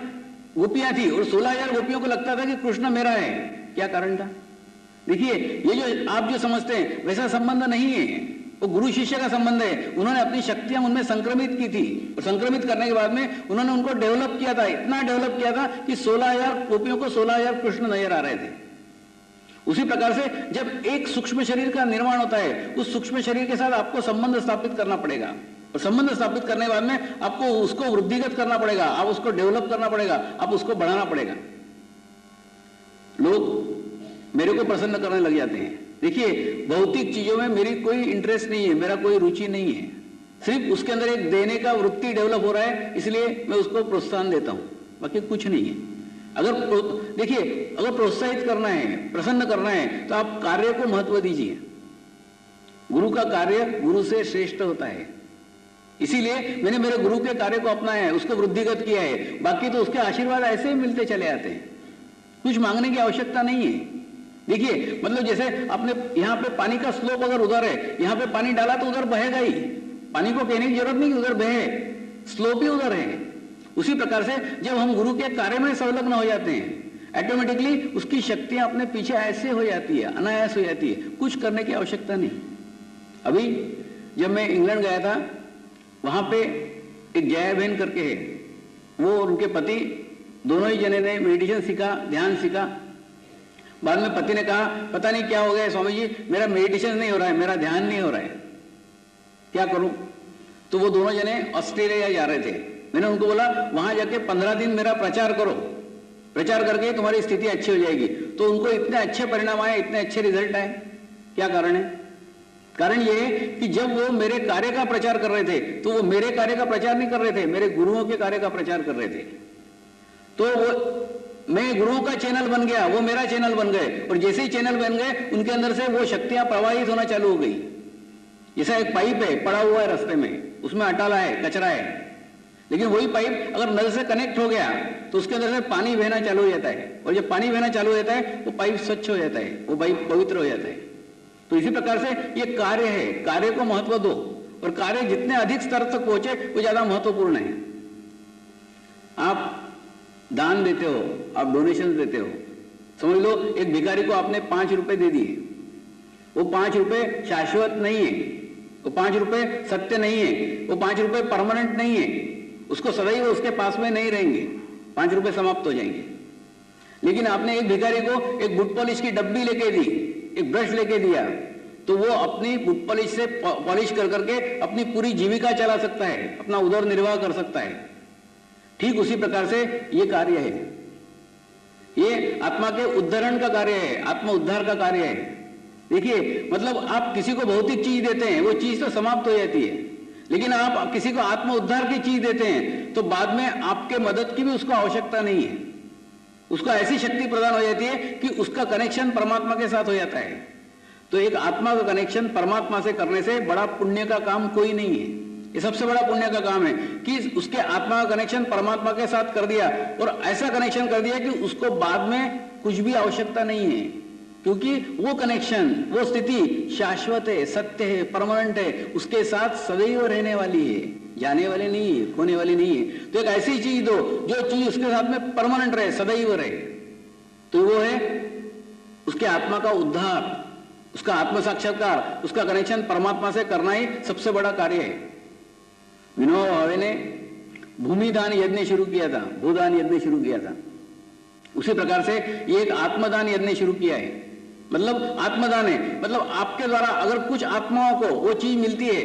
गोपियां थी, और 16,000 गोपियों को लगता था कि कृष्ण मेरा है। क्या कारण था? देखिए, ये जो आप जो समझते हैं वैसा संबंध नहीं है, वो गुरु शिष्य का संबंध है। उन्होंने अपनी शक्तियां उनमें संक्रमित की थी, और संक्रमित करने के बाद में उन्होंने उनको डेवलप किया था, इतना डेवलप किया था कि 16,000 गोपियों को 16,000 कृष्ण नजर आ रहे थे। उसी प्रकार से जब एक सूक्ष्म शरीर का निर्माण होता है, उस सूक्ष्म शरीर के साथ आपको संबंध स्थापित करना पड़ेगा, और संबंध स्थापित करने के बाद में आपको उसको वृद्धिगत करना पड़ेगा, आप उसको डेवलप करना पड़ेगा, आप उसको बढ़ाना पड़ेगा। लोग मेरे को प्रसन्न करने लग जाते हैं। देखिए, भौतिक चीजों में मेरी कोई इंटरेस्ट नहीं है, मेरा कोई रुचि नहीं है, सिर्फ उसके अंदर एक देने का वृत्ति डेवलप हो रहा है, इसलिए मैं उसको प्रोत्साहन देता हूं, बाकी कुछ नहीं है। अगर देखिए, अगर प्रोत्साहित करना है, प्रसन्न करना है, तो आप कार्य को महत्व दीजिए। गुरु का कार्य गुरु से श्रेष्ठ होता है, इसीलिए मैंने मेरे गुरु के कार्य को अपनाया है, उसको वृद्धिगत किया है। बाकी तो उसके आशीर्वाद ऐसे ही मिलते चले आते हैं, कुछ मांगने की आवश्यकता नहीं है। देखिए, मतलब जैसे आपने यहाँ पे पानी का स्लोप अगर उधर है, यहाँ पे पानी डाला तो उधर बहेगा ही, पानी को कहने की जरूरत नहीं उधर बहे, स्लोप ही उधर है। उसी प्रकार से जब हम गुरु के कार्य में संलग्न हो जाते हैं, ऑटोमेटिकली उसकी शक्तियां अपने पीछे ऐसे हो जाती है, अनायास हो जाती है, कुछ करने की आवश्यकता नहीं। अभी जब मैं इंग्लैंड गया था, वहां पे एक जया बहन करके है, वो और उनके पति दोनों ही जने ने मेडिटेशन सीखा, ध्यान सीखा। बाद में पति ने कहा पता नहीं क्या हो गया स्वामी जी, मेरा मेडिटेशन नहीं हो रहा है, मेरा ध्यान नहीं हो रहा है, क्या करूं? तो वो दोनों जने ऑस्ट्रेलिया जा रहे थे। मैंने उनको बोला वहां जाके 15 दिन मेरा प्रचार करो, प्रचार करके तुम्हारी स्थिति अच्छी हो जाएगी। तो उनको इतने अच्छे परिणाम आए, इतने अच्छे रिजल्ट आए। क्या कारण है? कारण ये है कि जब वो मेरे कार्य का प्रचार कर रहे थे तो वो मेरे कार्य का प्रचार नहीं कर रहे थे, मेरे गुरुओं के कार्य का प्रचार कर रहे थे। तो वो मैं गुरुओं का चैनल बन गया, वो मेरा चैनल बन गए, और जैसे ही चैनल बन गए उनके अंदर से वो शक्तियां प्रवाहित होना चालू हो गई। जैसा एक पाइप है पड़ा हुआ है रास्ते में, उसमें अटाला है, कचरा है, लेकिन वही पाइप अगर नल से कनेक्ट हो गया तो उसके अंदर से पानी बहना चालू हो जाता है, और जब पानी बहना चालू हो जाता है वो पाइप स्वच्छ हो जाता है, वो पाइप पवित्र हो जाता है। तो इसी प्रकार से ये कार्य है, कार्य को महत्व दो, और कार्य जितने अधिक स्तर तक पहुंचे वो ज्यादा महत्वपूर्ण है। आप दान देते हो, आप डोनेशन देते हो, समझ लो एक भिखारी को आपने 5 रुपए दे दिए, वो 5 रुपए शाश्वत नहीं है, वो 5 रुपए सत्य नहीं है, वो 5 रुपए परमानेंट नहीं है, उसको सदैव उसके पास में नहीं रहेंगे, 5 रुपए समाप्त हो जाएंगे। लेकिन आपने एक भिखारी को एक बुट पॉलिश की डब्बी लेके दी, एक ब्रश लेके दिया, तो वो अपनी बुट पॉलिश से पॉलिश कर करके अपनी पूरी जीविका चला सकता है, अपना उदर निर्वाह कर सकता है। ठीक उसी प्रकार से ये कार्य है, ये आत्मा के उद्धरण का कार्य है, आत्म उद्धार का कार्य है। देखिए मतलब आप किसी को भौतिक चीज देते हैं, वो चीज तो समाप्त हो जाती है, लेकिन आप किसी को आत्म उद्धार की चीज देते हैं तो बाद में आपके मदद की भी उसको आवश्यकता नहीं है, उसको ऐसी शक्ति प्रदान हो जाती है कि उसका कनेक्शन परमात्मा के साथ हो जाता है। तो एक आत्मा का कनेक्शन परमात्मा से करने से बड़ा पुण्य का काम कोई नहीं है। ये सबसे बड़ा पुण्य का काम है कि उसके आत्मा का कनेक्शन परमात्मा के साथ कर दिया, और ऐसा कनेक्शन कर दिया कि उसको बाद में कुछ भी आवश्यकता नहीं है, क्योंकि वो कनेक्शन, वो स्थिति शाश्वत है, सत्य है, परमानेंट है, उसके साथ सदैव रहने वाली है, जाने वाली नहीं है, खोने वाली नहीं है। तो एक ऐसी चीज दो जो चीज उसके साथ में परमानेंट रहे, सदैव रहे, तो वो है उसके आत्मा का उद्धार, उसका आत्म साक्षात्कार, उसका कनेक्शन परमात्मा से करना ही सबसे बड़ा कार्य है। विनोबा भावे ने भूमिदान यज्ञ शुरू किया था, भूदान यज्ञ शुरू किया था, उसी प्रकार से ये एक आत्मदान यज्ञ शुरू किया है। मतलब आत्मदान है, मतलब आपके द्वारा अगर कुछ आत्माओं को वो चीज मिलती है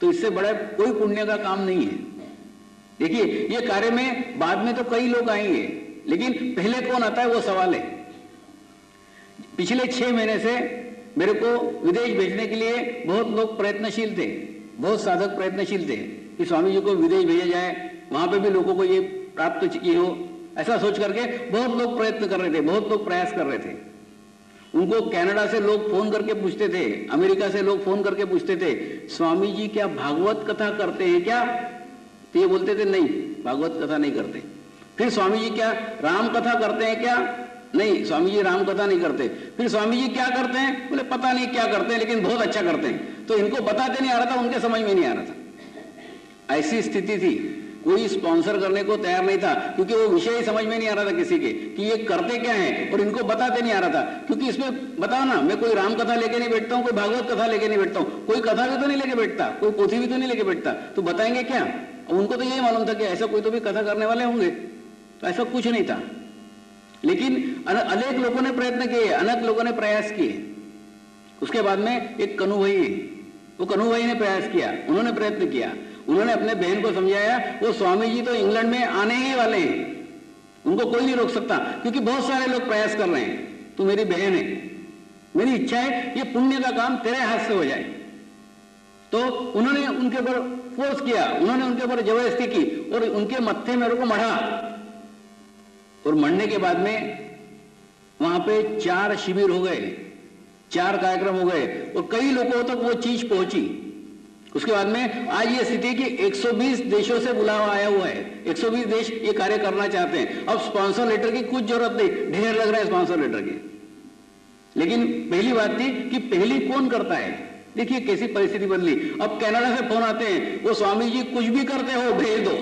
तो इससे बड़ा कोई पुण्य का काम नहीं है। देखिए ये कार्य में बाद में तो कई लोग आएंगे, लेकिन पहले कौन आता है वो सवाल है। पिछले 6 महीने से मेरे को विदेश भेजने के लिए बहुत लोग प्रयत्नशील थे, बहुत साधक प्रयत्नशील थे कि स्वामी जी को विदेश भेजा जाए, वहां पे भी लोगों को ये प्राप्त ये हो, ऐसा सोच करके बहुत लोग प्रयत्न कर रहे थे, बहुत लोग प्रयास कर रहे थे। उनको कनाडा से लोग फोन करके पूछते थे, अमेरिका से लोग फोन करके पूछते थे स्वामी जी क्या भागवत कथा करते हैं क्या? तो ये बोलते थे नहीं, भागवत कथा नहीं करते। फिर स्वामी जी क्या राम कथा करते हैं क्या? नहीं, स्वामी जी राम कथा नहीं करते। फिर स्वामी जी क्या करते हैं? बोले पता नहीं क्या करते हैं, लेकिन बहुत अच्छा करते हैं। तो इनको बताते नहीं आ रहा था, उनके समझ में नहीं आ रहा था। ऐसी स्थिति थी, कोई स्पॉन्सर करने को तैयार नहीं था, क्योंकि वो विषय ही समझ में नहीं आ रहा था किसी के कि ये करते क्या है, और इनको बताते नहीं आ रहा था। क्योंकि इसमें बताओ ना, मैं कोई राम कथा लेके नहीं बैठता हूँ, कोई भागवत कथा लेके नहीं बैठता हूँ, कोई कथा भी तो नहीं लेके बैठता, कोई पोथी भी तो नहीं लेके बैठता, तो बताएंगे क्या? उनको तो यही मालूम था कि ऐसा कोई तो भी कथा करने वाले होंगे, तो ऐसा कुछ नहीं था। लेकिन अनेक लोगों ने प्रयत्न किए, अनेक लोगों ने प्रयास किए। उसके बाद में एक कन्हू भाई है, वो कन्हू भाई ने प्रयास किया, उन्होंने प्रयत्न किया, उन्होंने अपने बहन को समझाया वो स्वामी जी तो इंग्लैंड में आने ही वाले हैं, उनको कोई नहीं रोक सकता, क्योंकि बहुत सारे लोग प्रयास कर रहे हैं, तू मेरी बहन है, मेरी इच्छा है ये पुण्य का काम तेरे हाथ से हो जाए। तो उन्होंने उनके ऊपर फोर्स किया, उन्होंने उनके ऊपर जबरदस्ती की, और उनके मत्थे मेरे को मढ़ा, और मरने के बाद में वहां पे 4 शिविर हो गए, 4 कार्यक्रम हो गए, और कई लोगों तक वो चीज पहुंची। उसके बाद में आज ये स्थिति कि 120 देशों से बुलावा आया हुआ है, 120 देश ये कार्य करना चाहते हैं। अब स्पॉन्सर लेटर की कुछ जरूरत नहीं, ढेर लग रहा है स्पॉन्सर लेटर के। लेकिन पहली बात थी कि पहली कौन करता है। देखिए कैसी परिस्थिति बदली। अब कनाडा से फोन आते हैं, वो स्वामी जी कुछ भी करते हो भेज दो।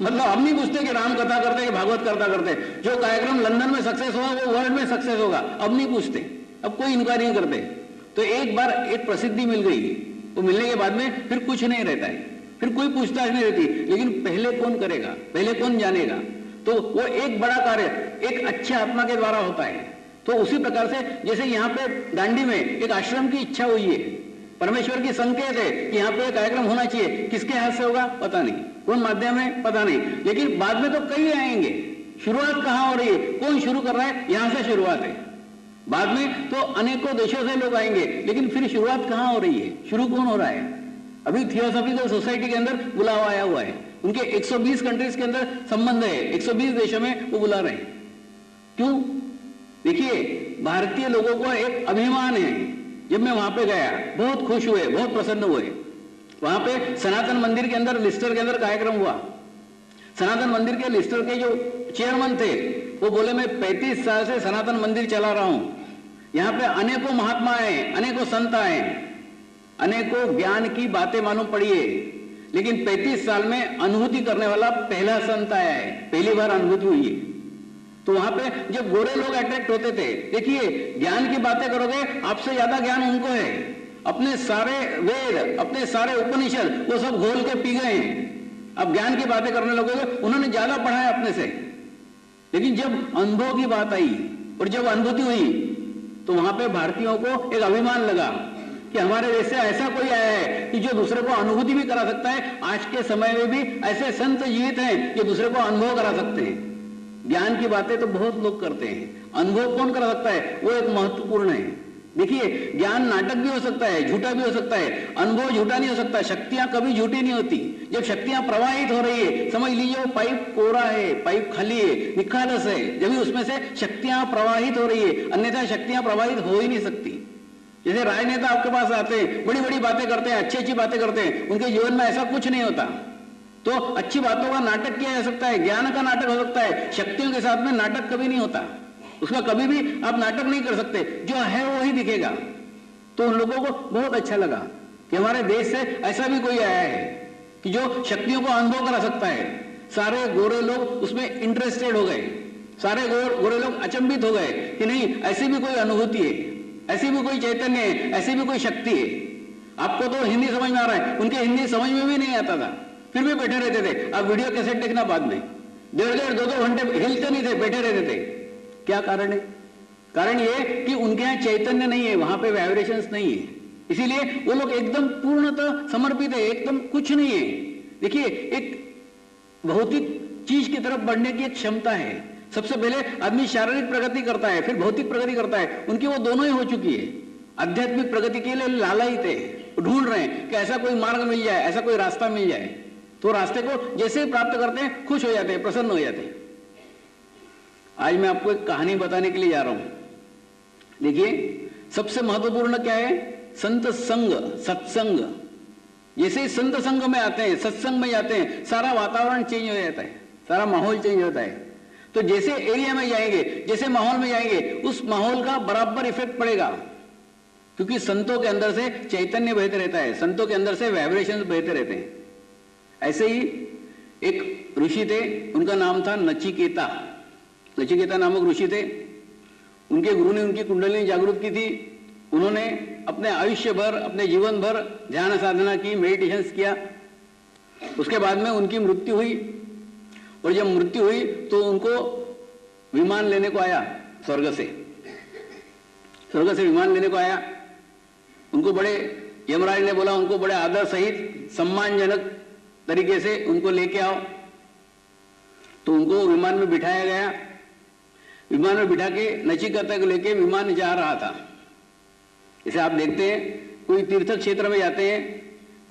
मतलब हम नहीं पूछते कि राम कथा करते कि भागवत कथा करते, जो कार्यक्रम लंदन में सक्सेस होगा वो वर्ल्ड में सक्सेस होगा, अब नहीं पूछते, अब कोई इंक्वायरी नहीं करते। तो एक बार एक प्रसिद्धि मिल गई, वो मिलने के बाद में फिर कुछ नहीं रहता है, फिर कोई पूछताछ नहीं रहती। लेकिन पहले कौन करेगा, पहले कौन जानेगा? तो वो एक बड़ा कार्य एक अच्छे आत्मा के द्वारा होता है। तो उसी प्रकार से जैसे यहाँ पे दांडी में एक आश्रम की इच्छा हुई है, परमेश्वर की संकेत है कि यहाँ पे कार्यक्रम होना चाहिए, किसके हाथ से होगा पता नहीं, कौन माध्यम है पता नहीं, लेकिन बाद में तो कई आएंगे। शुरुआत कहाँ हो रही है, कौन शुरू कर रहा है, यहां से शुरुआत है। बाद में तो अनेकों देशों से लोग आएंगे, लेकिन फिर शुरुआत कहाँ हो रही है, शुरू कौन हो रहा है? अभी थियोसॉफिकल सोसाइटी के अंदर बुलावा आया हुआ है, उनके 120 कंट्रीज के अंदर संबंध है, 120 देशों में वो बुला रहे हैं। क्यों? देखिए, भारतीय लोगों को एक अभिमान है। जब मैं वहां पे गया बहुत खुश हुए, बहुत प्रसन्न हुए। वहां पे सनातन मंदिर के अंदर लिस्टर के अंदर कार्यक्रम हुआ। सनातन मंदिर के लिस्टर के जो चेयरमैन थे वो बोले मैं 35 साल से सनातन मंदिर चला रहा हूं, यहाँ पे अनेकों महात्मा आए, अनेकों संत आए, अनेकों ज्ञान की बातें मालूम पड़ी है, लेकिन 35 साल में अनुभूति करने वाला पहला संत आया है, पहली बार अनुभूति हुई है। तो वहां पे जब गोरे लोग अट्रैक्ट होते थे, देखिए ज्ञान की बातें करोगे आपसे ज्यादा ज्ञान उनको है, अपने सारे वेद, अपने सारे उपनिषद वो सब घोल के पी गए हैं। अब ज्ञान की बातें करने लगोगे, उन्होंने ज्यादा पढ़ा है अपने से, लेकिन जब अनुभव की बात आई और जब अनुभूति हुई तो वहां पे भारतीयों को एक अभिमान लगा कि हमारे देश से ऐसा कोई आया है कि जो दूसरे को अनुभूति भी करा सकता है। आज के समय में भी ऐसे संत जीवित हैं जो दूसरे को अनुभव करा सकते हैं। ज्ञान की बातें तो बहुत लोग करते हैं, अनुभव कौन करा सकता है, वो एक महत्वपूर्ण है। देखिए, ज्ञान नाटक भी हो सकता है, झूठा भी हो सकता है, अनुभव झूठा नहीं हो सकता। शक्तियां कभी झूठी नहीं होती। जब शक्तियां प्रवाहित हो रही है, समझ लीजिए वो पाइप कोरा है, पाइप खाली है, निखालस है, जब उसमें से शक्तियां प्रवाहित हो रही है, अन्यथा शक्तियां प्रवाहित हो ही नहीं सकती। जैसे राजनेता आपके पास आते हैं, बड़ी बड़ी बातें करते हैं, अच्छी अच्छी बातें करते हैं, उनके जीवन में ऐसा कुछ नहीं होता। तो अच्छी बातों का नाटक किया जा सकता है, ज्ञान का नाटक हो सकता है, शक्तियों के साथ में नाटक कभी नहीं होता। उसका कभी भी आप नाटक नहीं कर सकते, जो है वो ही दिखेगा। तो उन लोगों को बहुत अच्छा लगा कि हमारे देश से ऐसा भी कोई आया है कि जो शक्तियों को अनुभव करा सकता है। सारे गोरे लोग उसमें इंटरेस्टेड हो गए, सारे गोरे लोग अचंभित हो गए कि नहीं, ऐसी भी कोई अनुभूति है, ऐसी भी कोई चैतन्य है, ऐसी भी कोई शक्ति है। आपको तो हिंदी समझ में आ रहा है, उनके हिंदी समझ में भी नहीं आता था, फिर भी बैठे रहते थे। आप वीडियो कैसेट देखना बाद में, 1.5 2 घंटे हिलते नहीं थे, बैठे रहते थे। क्या कारण है? कारण ये कि उनके यहाँ चैतन्य नहीं है, वहां पे वाइब्रेशंस नहीं है, इसीलिए वो लोग एकदम पूर्णतः समर्पित है, एकदम कुछ नहीं है। देखिए, एक भौतिक चीज की तरफ बढ़ने की एक क्षमता है। सबसे पहले आदमी शारीरिक प्रगति करता है, फिर भौतिक प्रगति करता है। उनकी वो दोनों ही हो चुकी है। आध्यात्मिक प्रगति के लिए लालायित है, ढूंढ रहे हैं कि ऐसा कोई मार्ग मिल जाए, ऐसा कोई रास्ता मिल जाए। तो रास्ते को जैसे ही प्राप्त करते हैं, खुश हो जाते हैं, प्रसन्न हो जाते हैं। आज मैं आपको एक कहानी बताने के लिए जा रहा हूं। देखिए, सबसे महत्वपूर्ण क्या है? संत संग, सत्संग। जैसे ही संत संग में आते हैं, सत्संग में जाते हैं, सारा वातावरण चेंज हो जाता है, सारा माहौल चेंज होता है। तो जैसे एरिया में जाएंगे, जैसे माहौल में जाएंगे, उस माहौल का बराबर इफेक्ट पड़ेगा, क्योंकि संतों के अंदर से चैतन्य बहते रहता है, संतों के अंदर से वाइब्रेशंस बहते रहते हैं। ऐसे ही एक ऋषि थे, उनका नाम था नचिकेता। नचिकेता नामक ऋषि थे। उनके गुरु ने उनकी कुंडलिनी जागृत की थी। उन्होंने अपने आयुष्य भर, अपने जीवन भर ध्यान साधना की, मेडिटेशंस किया। उसके बाद में उनकी मृत्यु हुई, और जब मृत्यु हुई तो उनको विमान लेने को आया, स्वर्ग से विमान लेने को आया। उनको बड़े, यमराज ने बोला उनको बड़े आदर सहित सम्मानजनक तरीके से उनको लेके आओ। तो उनको विमान में बिठाया गया। विमान में बिठा के नचिकेता को लेके विमान जा रहा था। जैसे आप देखते हैं, कोई तीर्थ क्षेत्र में जाते हैं,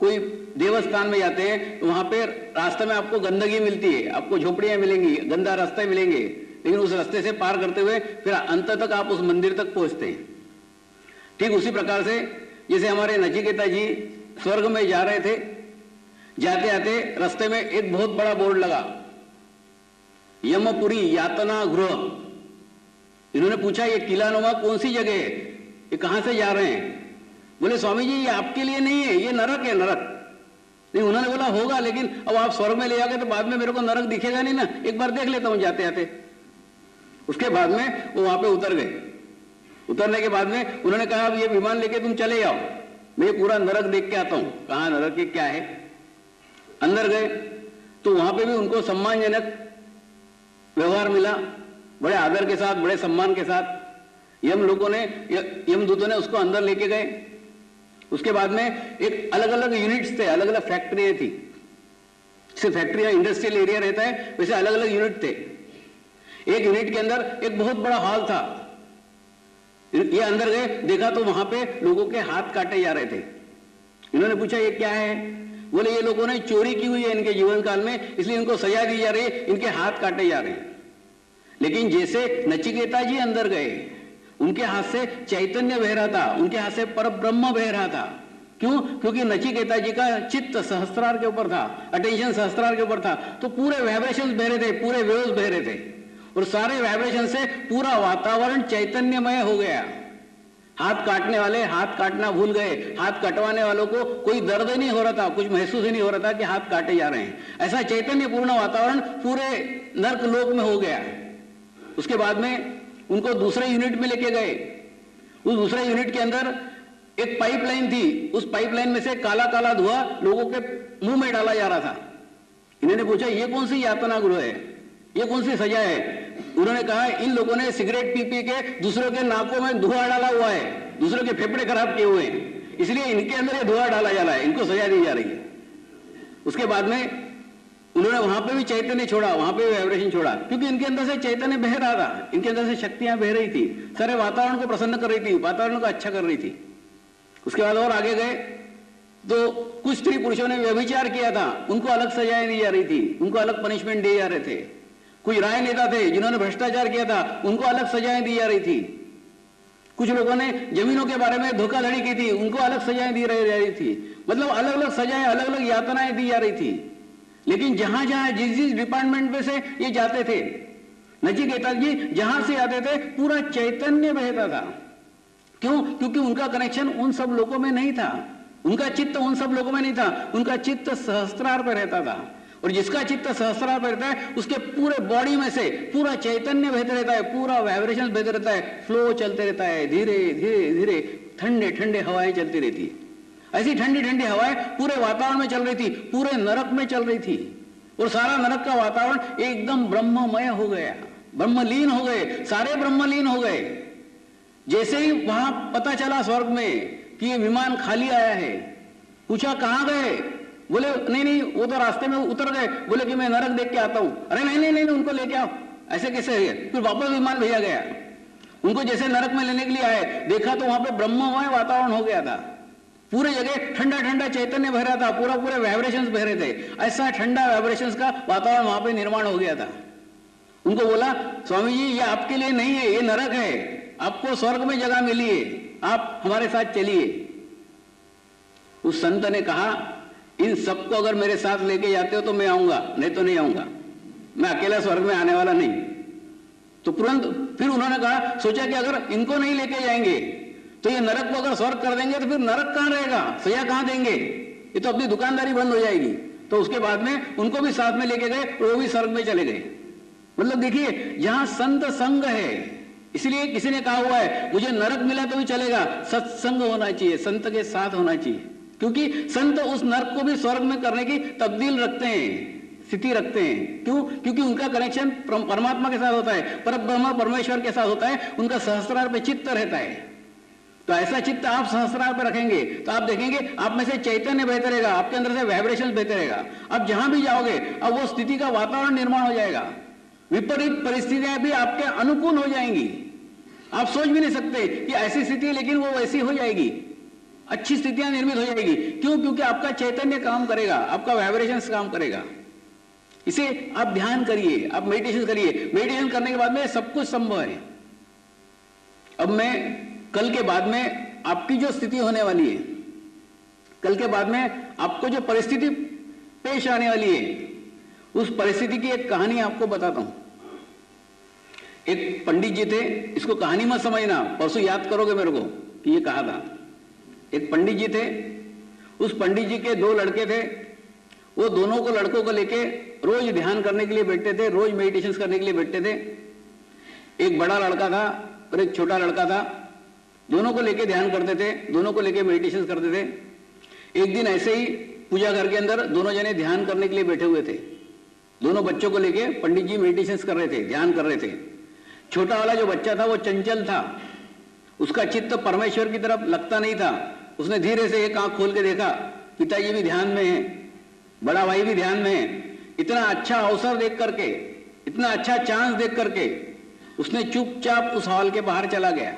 कोई देवस्थान में जाते हैं, तो वहां पे रास्ते में आपको गंदगी मिलती है, आपको झोपड़ियां मिलेंगी, गंदा रास्ते मिलेंगे, लेकिन उस रास्ते से पार करते हुए फिर अंत तक आप उस मंदिर तक पहुंचते हैं। ठीक उसी प्रकार से जैसे हमारे नचिकेता जी स्वर्ग में जा रहे थे, जाते आते रास्ते में एक बहुत बड़ा बोर्ड लगा, यमपुरी यातना गृह। इन्होंने पूछा ये किलानुमा कौन सी जगह है, ये कहां से जा रहे हैं? बोले स्वामी जी ये आपके लिए नहीं है, ये नरक है, नरक। नहीं, उन्होंने बोला होगा, लेकिन अब आप स्वर्ग में ले जाओगे तो बाद में मेरे को नरक दिखेगा नहीं ना, एक बार देख लेता हूं जाते आते। उसके बाद में वो वहां पे उतर गए। उतरने के बाद में उन्होंने कहा अब ये विमान लेके तुम चले जाओ, मैं पूरा नरक देख के आता हूं, कहां नरक है क्या है। अंदर गए तो वहां पे भी उनको सम्मानजनक व्यवहार मिला, बड़े आदर के साथ, बड़े सम्मान के साथ यमदूतों ने उसको अंदर लेके गए। उसके बाद में एक अलग अलग यूनिट्स थे, अलग अलग फैक्ट्रियां थी। जैसे फैक्ट्रियां इंडस्ट्रियल एरिया रहता है वैसे अलग अलग यूनिट थे। एक यूनिट के अंदर एक बहुत बड़ा हॉल था। ये अंदर गए, देखा तो वहां पे लोगों के हाथ काटे जा रहे थे। इन्होंने पूछा ये क्या है? बोले ये लोगों ने चोरी की हुई है इनके जीवन काल में, इसलिए इनको सजा दी जा रही है, इनके हाथ काटे जा रहे हैं। लेकिन जैसे नचिकेता जी अंदर गए, उनके हाथ से चैतन्य बह रहा था, उनके हाथ से परब्रह्म बह रहा था। क्यों? क्योंकि नचिकेता जी का चित्त सहस्त्रार के ऊपर था, अटेंशन सहस्त्रार के ऊपर था। तो पूरे वाइब्रेशंस बह रहे थे, पूरे वेव्स बह रहे थे, और सारे वाइब्रेशन से पूरा वातावरण चैतन्यमय हो गया। हाथ काटने वाले हाथ काटना भूल गए, हाथ कटवाने वालों को कोई दर्द नहीं हो रहा था, कुछ महसूस ही नहीं हो रहा था कि हाथ काटे जा रहे हैं। ऐसा चैतन्यपूर्ण वातावरण पूरे नर्क लोक में हो गया। उसके बाद में उनको दूसरे यूनिट में लेके गए। उस दूसरे यूनिट के अंदर एक पाइपलाइन थी, उस पाइपलाइन में से काला काला धुआं लोगों के मुंह में डाला जा रहा था। इन्होंने पूछा ये कौन सी यातना गृह है, ये कौन सी सजा है? उन्होंने कहा इन लोगों ने सिगरेट पी पी के दूसरों के नाकों में धुआं डाला हुआ है, दूसरों के फेफड़े खराब किए हुए हैं, इसलिए इनके अंदर ये धुआं डाला जा रहा है, इनको सजा दी जा रही है। उसके बाद में उन्होंने वहां पे भी चैतन्य छोड़ा, वहां पे भी वाइब्रेशन छोड़ा, क्योंकि इनके अंदर से चैतन्य बह रहा था, इनके अंदर से शक्तियां बह रही थी, सारे वातावरण को प्रसन्न कर रही थी, वातावरण को अच्छा कर रही थी। उसके बाद और आगे गए तो कुछ स्त्री पुरुषों ने व्यभिचार किया था, उनको अलग सजाएं दी जा रही थी, उनको अलग पनिशमेंट दिए जा रहे थे। कुछ राय नेता थे जिन्होंने भ्रष्टाचार किया था, उनको अलग सजाएं दी जा रही थी। कुछ लोगों ने जमीनों के बारे में धोखाधड़ी की थी, उनको अलग सजाएं दी जा रही थी। मतलब अलग अलग सजाएं, अलग अलग यातनाएं दी जा रही थी। लेकिन जहां जहां जिस जिस डिपार्टमेंट में से ये जाते थे, नचिकेता जी जहां से आते थे पूरा चैतन्य बहता था। क्यों? क्योंकि उनका कनेक्शन उन सब लोगों में नहीं था, उनका चित्त उन सब लोगों में नहीं था, उनका चित्त सहस्त्रार पर रहता था। और जिसका चित्त सहस्त्रार पर रहता है उसके पूरे बॉडी में से पूरा चैतन्य बहते रहता है, पूरा वाइब्रेशन बहते रहता है, फ्लो चलते रहता है, धीरे धीरे धीरे ठंडे ठंडे हवाएं चलती रहती है। ऐसी ठंडी ठंडी हवाएं पूरे वातावरण में चल रही थी, पूरे नरक में चल रही थी, और सारा नरक का वातावरण एकदम ब्रह्ममय हो गया, ब्रह्मलीन हो गए, सारे ब्रह्मलीन हो गए। जैसे ही वहां पता चला स्वर्ग में कि ये विमान खाली आया है, पूछा कहां गए? बोले नहीं नहीं वो तो रास्ते में उतर गए। बोले कि मैं नरक देख के आता हूं। अरे नहीं नहीं नहीं उनको लेके आओ। ऐसे कैसे है? फिर वापस विमान भेजा गया। उनको जैसे नरक में लेने के लिए आए, देखा तो वहां पे ब्रह्ममय वातावरण हो गया था, पूरे जगह ठंडा ठंडा चैतन्य बह रहा था, पूरा पूरे वाइब्रेशंस बह रहे थे। ऐसा ठंडा वाइब्रेशंस का वातावरण वहां पे निर्माण हो गया था। उनको बोला स्वामी जी ये आपके लिए नहीं है, ये नरक है, आपको स्वर्ग में जगह मिली है, आप हमारे साथ चलिए। उस संत ने कहा इन सबको अगर मेरे साथ लेके जाते हो तो मैं आऊंगा, नहीं तो नहीं आऊंगा, मैं अकेला स्वर्ग में आने वाला नहीं। तो तुरंत फिर उन्होंने कहा, सोचा कि अगर इनको नहीं लेके जाएंगे तो ये नरक को अगर स्वर्ग कर देंगे तो फिर नरक कहां रहेगा, सजा कहां देंगे, ये तो अपनी दुकानदारी बंद हो जाएगी। तो उसके बाद में उनको भी साथ में लेके गए, वो भी स्वर्ग में चले गए। मतलब देखिए जहां संत संग है, इसलिए किसी ने कहा हुआ है मुझे नरक मिला तो भी चलेगा, सत्संग होना चाहिए, संत के साथ होना चाहिए, क्योंकि संत उस नरक को भी स्वर्ग में करने की तब्दील रखते हैं, स्थिति रखते हैं। क्यों? क्योंकि उनका कनेक्शन परमात्मा के साथ होता है, परब्रह्म परमेश्वर के साथ होता है, उनका सहस्त्रार पे चित्त रहता है। तो ऐसा चित्त आप सहस्त्रार पे रखेंगे तो आप देखेंगे आप में से चैतन्य बहते रहेगा, आपके अंदर से वाइब्रेशन बहते रहेगा। अब जहां भी जाओगे अब वो स्थिति का वातावरण निर्माण हो जाएगा, विपरीत परिस्थितियां भी आपके अनुकूल हो जाएंगी। आप सोच भी नहीं सकते कि ऐसी स्थिति है, लेकिन वो वैसी हो जाएगी, अच्छी स्थितियां निर्मित हो जाएगी। क्यों? क्योंकि आपका चैतन्य काम करेगा, आपका वाइब्रेशन काम करेगा। इसे आप ध्यान करिए, आप मेडिटेशन करिए, मेडिटेशन करने के बाद में सब कुछ संभव है। अब मैं कल के बाद में आपकी जो स्थिति होने वाली है, कल के बाद में आपको जो परिस्थिति पेश आने वाली है, उस परिस्थिति की एक कहानी आपको बताता हूं। एक पंडित जी थे, इसको कहानी मत समझना, परसों याद करोगे मेरे को कि ये कहा था। एक पंडित जी थे, उस पंडित जी के दो लड़के थे, वो दोनों को लड़कों को लेके रोज ध्यान करने के लिए बैठते थे, रोज मेडिटेशन करने के लिए बैठते थे। एक बड़ा लड़का था और एक छोटा लड़का था, दोनों को लेके ध्यान करते थे, दोनों को लेके मेडिटेशन करते थे। एक दिन ऐसे ही पूजा घर के अंदर दोनों जने ध्यान करने के लिए बैठे हुए थे। दोनों बच्चों को लेके पंडित जी मेडिटेशन कर रहे थे, ध्यान कर रहे थे। छोटा वाला जो बच्चा था वो चंचल था, उसका चित्त परमेश्वर की तरफ लगता नहीं था। उसने धीरे से एक आंख खोल के देखा, पिताजी भी ध्यान में है, बड़ा भाई भी ध्यान में है। इतना अच्छा अवसर देख करके, इतना अच्छा चांस देख करके उसने चुपचाप उस हॉल के बाहर चला गया,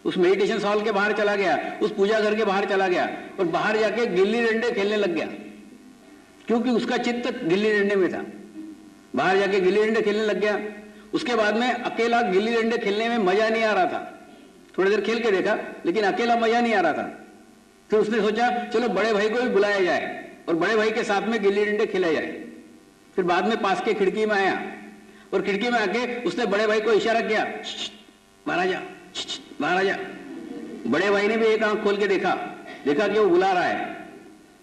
उस मेडिटेशन हॉल के बाहर चला गया, उस पूजा घर के बाहर चला गया और बाहर जाके गिल्ली डंडे खेलने लग गया, क्योंकि उसका चित्त गिल्ली डंडे में था। बाहर जाके गिल्ली डंडे खेलने लग गया। उसके बाद में अकेला गिल्ली डंडे खेलने में मजा नहीं आ रहा था। थोड़ी देर खेल के देखा, लेकिन अकेला मजा नहीं आ रहा था। फिर उसने सोचा चलो बड़े भाई को भी बुलाया जाए और बड़े भाई के साथ में गिल्ली डंडे खेला जाए। फिर बाद में पास के खिड़की में आया और खिड़की में आके उसने बड़े भाई को इशारा किया, बाहर आ जा, बाहर आ जा। बड़े भाई ने भी एक आंख खोल के देखा कि वो बुला रहा है।